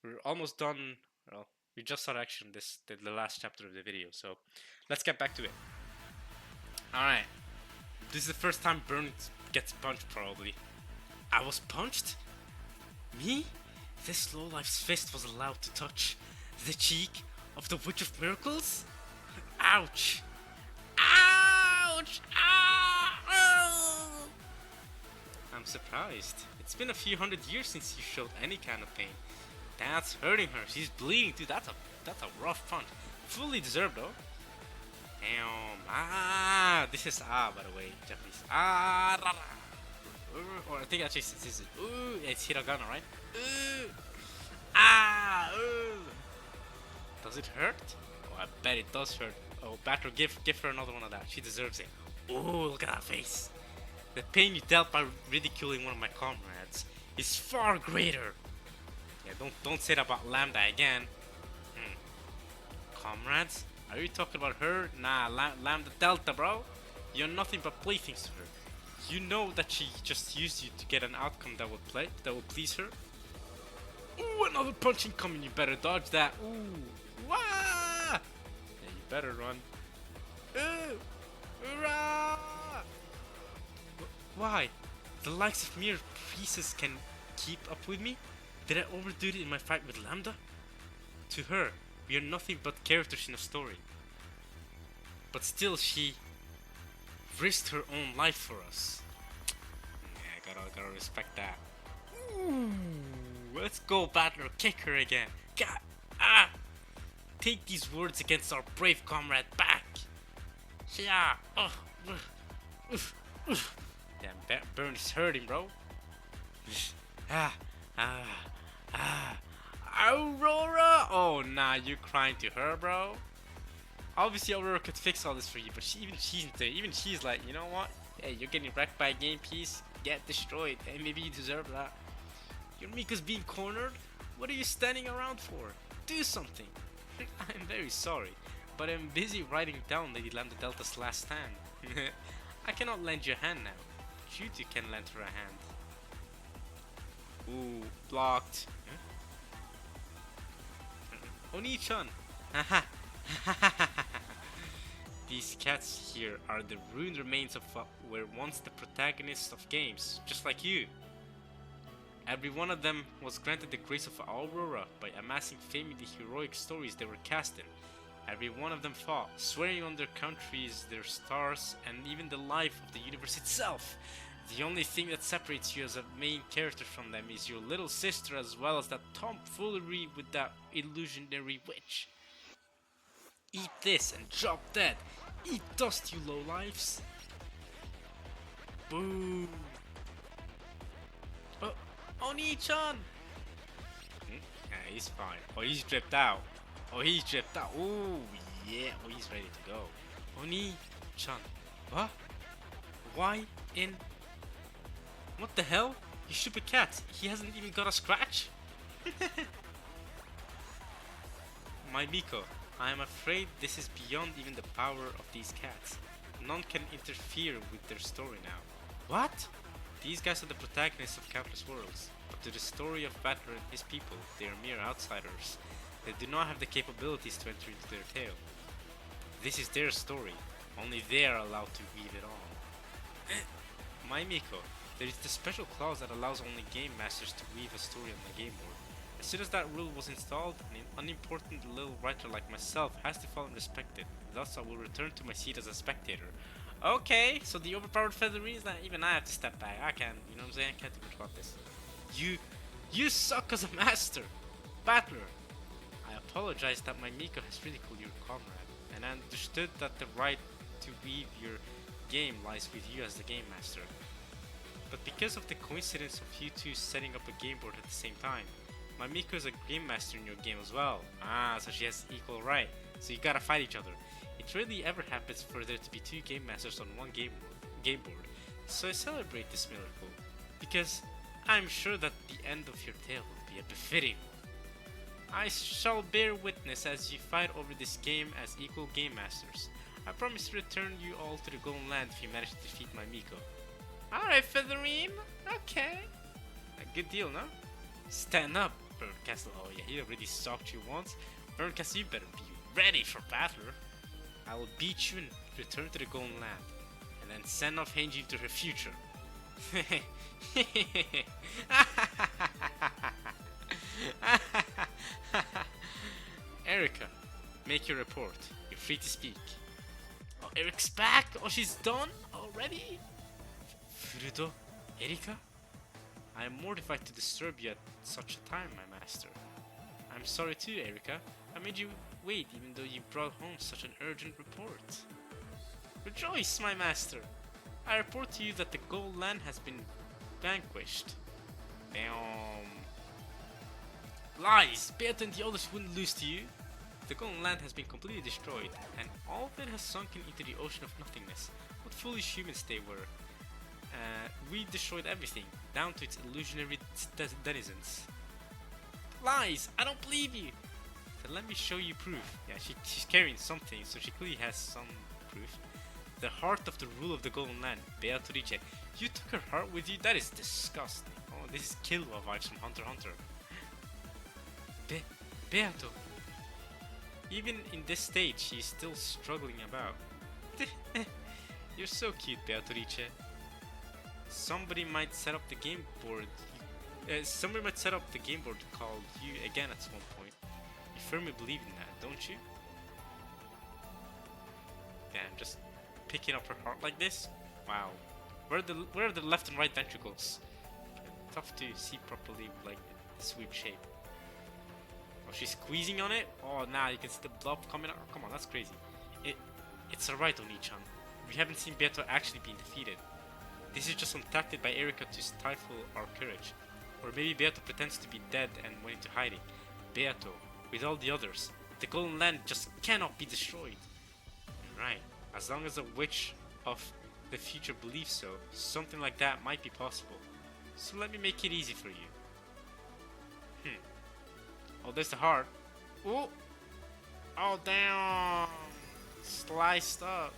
we're almost done. Well, we just started action the last chapter of the video. So let's get back to it. Alright. This is the first time Burns gets punched, probably. I was punched? Me? This lowlife's fist was allowed to touch the cheek of the Witch of Miracles? Ouch! Ouch! Ow! I'm surprised. It's been a few hundred years since you showed any kind of pain. That's hurting her. She's bleeding too. That's a rough punch. Fully deserved though. Damn. This is by the way, Japanese. Or I think actually this is it's hiragana, right? Does it hurt? Oh, I bet it does hurt. Oh, Batter, give her another one of that. She deserves it. Oh, look at that face. The pain you dealt by ridiculing one of my comrades is far greater. Yeah, don't say that about Lambda again. Comrades? Are you talking about her? Nah, Lambda Delta, bro. You're nothing but playthings to her. You know that she just used you to get an outcome that would please her. Ooh, another punch incoming. You better dodge that. Ooh, wah! Yeah, you better run. Ooh, hurrah! Why? The likes of mere pieces can keep up with me? Did I overdo it in my fight with Lambda? To her, we are nothing but characters in a story. But still, she risked her own life for us. Yeah, gotta respect that. Ooh, let's go, Battler. Kick her again. God, take these words against our brave comrade back. Yeah. Damn, Burn is hurting, bro. Aurora! Oh, nah, you crying to her, bro? Obviously, Aurora could fix all this for you, but she's like, you know what? Hey, you're getting wrecked by a game piece. Get destroyed. Hey, maybe you deserve that. Your Mika's being cornered? What are you standing around for? Do something. I'm very sorry, but I'm busy writing down Lady Lambda Delta's last stand. I cannot lend you a hand now, but you two can lend her a hand. Ooh, blocked. Oni-chan! Haha! These cats here are the ruined remains of were once the protagonists of games, just like you. Every one of them was granted the grace of Aurora by amassing fame in the heroic stories they were cast in. Every one of them fought, swearing on their countries, their stars, and even the life of the universe itself. The only thing that separates you as a main character from them is your little sister, as well as that tomfoolery with that illusionary witch. Eat this and drop dead. Eat dust, you lowlifes. Boo. Oh, Oni-chan. Yeah, he's fine. Oh, he's dripped out. Oh, yeah. Oh, he's ready to go. Oni-chan. What? Why in... What the hell? You stupid cat. He hasn't even got a scratch? My Miko, I am afraid this is beyond even the power of these cats. None can interfere with their story now. What? These guys are the protagonists of countless worlds, but to the story of Battler and his people, they are mere outsiders. They do not have the capabilities to enter into their tale. This is their story. Only they are allowed to weave it on. My Miko, there is the special clause that allows only game masters to weave a story on the game board. As soon as that rule was installed, an unimportant little writer like myself has to follow and respect it. Thus, I will return to my seat as a spectator. Okay, so the overpowered featherine is that even I have to step back. I can't, you know what I'm saying? I can't do much about this. You suck as a master! Battler! I apologize that my Miko has ridiculed your comrade, and I understood that the right to weave your game lies with you as the game master. But because of the coincidence of you two setting up a game board at the same time, my Miko is a game master in your game as well. So she has equal right. So you gotta fight each other. It rarely ever happens for there to be two game masters on one game board. So I celebrate this miracle, because I'm sure that the end of your tale will be a befitting one. I shall bear witness as you fight over this game as equal game masters. I promise to return you all to the Golden Land if you manage to defeat my Miko. Alright, Featherine. Okay. A good deal, no? Stand up, Berncastle. Oh yeah, he already stalked you once. Berncastle, you better be ready for Battler. I will beat you and return to the Golden Land, and then send off Hanji into her future. Erika, make your report. You're free to speak. Oh, Eric's back? Oh, she's done already? Furudo? Erika? I am mortified to disturb you at such a time, my master. I'm sorry too, Erika. I made you wait even though you brought home such an urgent report. Rejoice, my master! I report to you that the Gold Land has been vanquished. Damn. Lies! Beata and the others wouldn't lose to you. The golden land has been completely destroyed, and all of it has sunken into the ocean of nothingness. What foolish humans they were. We destroyed everything, down to its illusionary denizens. Lies! I don't believe you! Then let me show you proof. Yeah, she's carrying something, so she clearly has some proof. The heart of the rule of the golden land, Beatrice. You took her heart with you? That is disgusting. Oh, this is Killua vibes from Hunter x Hunter. Beato. Even in this stage, she's still struggling about. You're so cute, Beatrice. Somebody might set up the game board. Somebody might set up the game board to call you again at one point. You firmly believe in that, don't you? Damn, just picking up her heart like this? Wow. Where are the left and right ventricles? Tough to see properly with like this weird shape. Oh, she's squeezing on it? Oh, now you can see the blob coming out. Oh, come on, that's crazy. It's alright, Oni-chan. We haven't seen Beato actually being defeated. This is just some tactic by Erika to stifle our courage. Or maybe Beato pretends to be dead and went into hiding. Beato, with all the others, the Golden Land just cannot be destroyed. Right, as long as a witch of the future believes so, something like that might be possible. So let me make it easy for you. Oh, there's the heart. Oh! Oh, damn! Sliced up.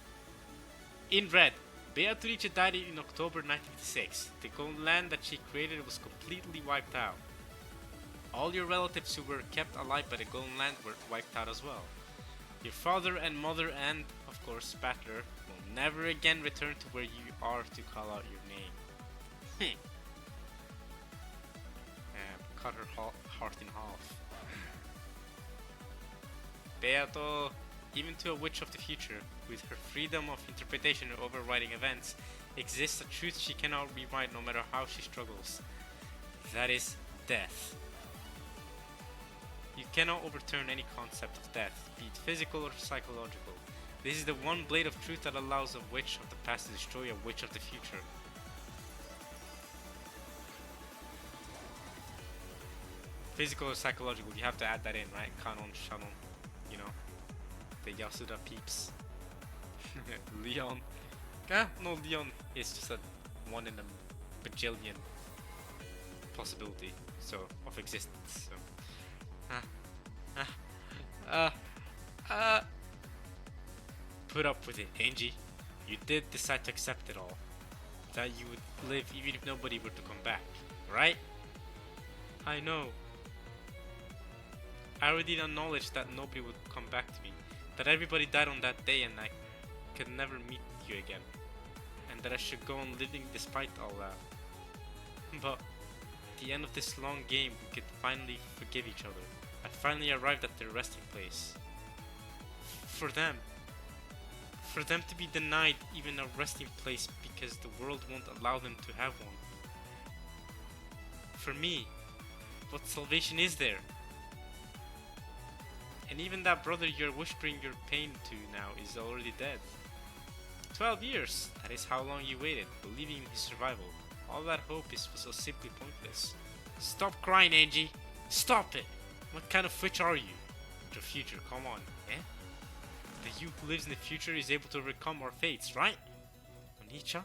In red, Beatrice died in October 1956. The golden land that she created was completely wiped out. All your relatives who were kept alive by the golden land were wiped out as well. Your father and mother and, of course, Battler will never again return to where you are to call out your name. Cut her heart in half. Beato, even to a witch of the future, with her freedom of interpretation and overriding events, exists a truth she cannot rewrite no matter how she struggles. That is death. You cannot overturn any concept of death, be it physical or psychological. This is the one blade of truth that allows a witch of the past to destroy a witch of the future. Physical or psychological, you have to add that in, right? Kanon, Shannon, you know, the Yasuda peeps. Leon. No, Leon is just a 1 in a bajillion possibility, so, of existence, so. Put up with it, Angie. You did decide to accept it all. That you would live even if nobody were to come back, right? I know. I already acknowledged that nobody would come back to me. That everybody died on that day and I could never meet you again. And that I should go on living despite all that. But at the end of this long game, we could finally forgive each other. I finally arrived at their resting place. For them to be denied even a resting place because the world won't allow them to have one. For me, what salvation is there? And even that brother you're whispering your pain to now is already dead. 12 years! That is how long you waited, believing in his survival. All that hope is so simply pointless. Stop crying, Angie! Stop it! What kind of witch are you? The future, come on, eh? The you who lives in the future is able to overcome our fates, right? Onicha?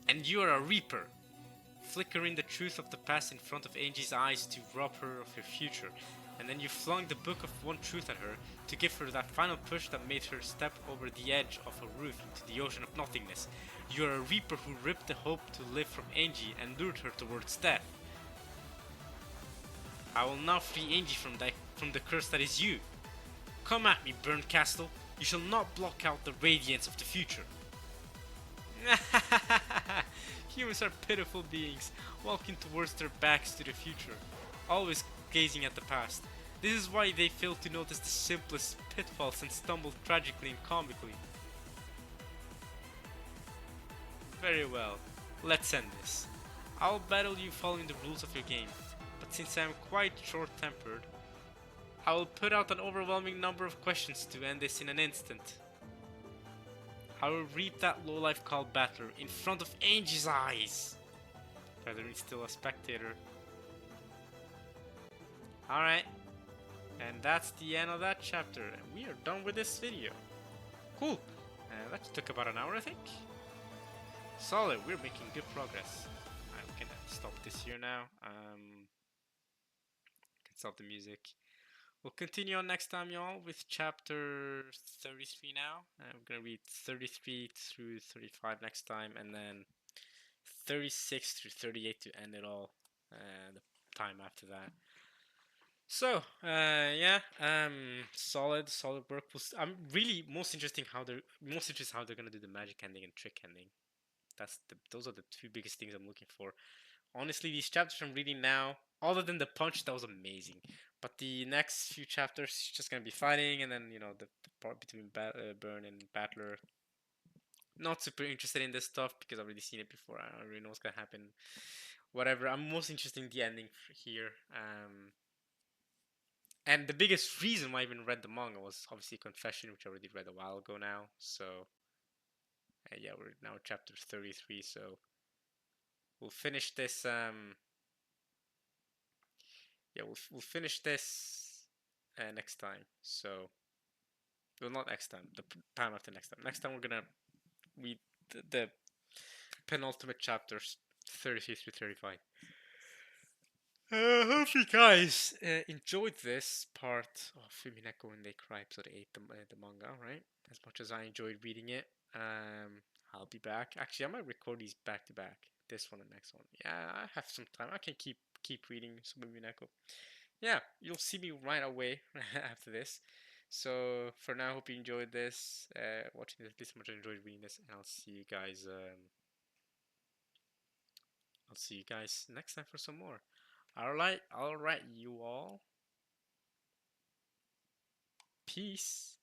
And you are a reaper! Flickering the truth of the past in front of Angie's eyes to rob her of her future, and then you flung the book of one truth at her to give her that final push that made her step over the edge of a roof into the ocean of nothingness. You are a reaper who ripped the hope to live from Angie and lured her towards death. I will now free Angie from the curse that is you. Come at me, Burnt Castle. You shall not block out the radiance of the future. Humans are pitiful beings, walking towards their backs to the future, always gazing at the past. This is why they fail to notice the simplest pitfalls and stumble tragically and comically. Very well, let's end this. I'll battle you following the rules of your game, but since I'm quite short-tempered, I will put out an overwhelming number of questions to end this in an instant. I will read that lowlife called Battler in front of Angie's eyes. Rather than still a spectator. Alright, And that's the end of that chapter. And we are done with this video. Cool. That took about an hour, I think. Solid. We're making good progress. I can stop this here now. Can stop the music. We'll continue on next time, y'all, with chapter 33 now. I'm gonna read 33 through 35 next time, and then 36 through 38 to end it all. The time after that. So, yeah, solid work. I'm really most interested how they're gonna do the magic ending and trick ending. Those are the two biggest things I'm looking for. Honestly, these chapters I'm reading now, other than the punch, that was amazing. But the next few chapters, just gonna be fighting, and then the part between Burn and Battler. Not super interested in this stuff because I've already seen it before. I don't really know what's gonna happen. Whatever. I'm most interested in the ending here. And the biggest reason why I even read the manga was obviously Confession, which I already read a while ago now. So yeah, we're now chapter 33. So we'll finish this. Yeah, we'll finish this next time. So, well, not next time. The time after next time. Next time we're gonna read the penultimate chapters, 33 through 35. Hope you guys enjoyed this part of Umineko when they cry episode 8, the manga, right? As much as I enjoyed reading it. I'll be back. Actually, I might record these back to back. This one and next one. Yeah, I have some time. I can keep reading some Umineko. Yeah, you'll see me right away after this. So for now, hope you enjoyed this, watching this. At least much I enjoyed reading this, and I'll see you guys. I'll see you guys next time for some more. All right, you all. Peace.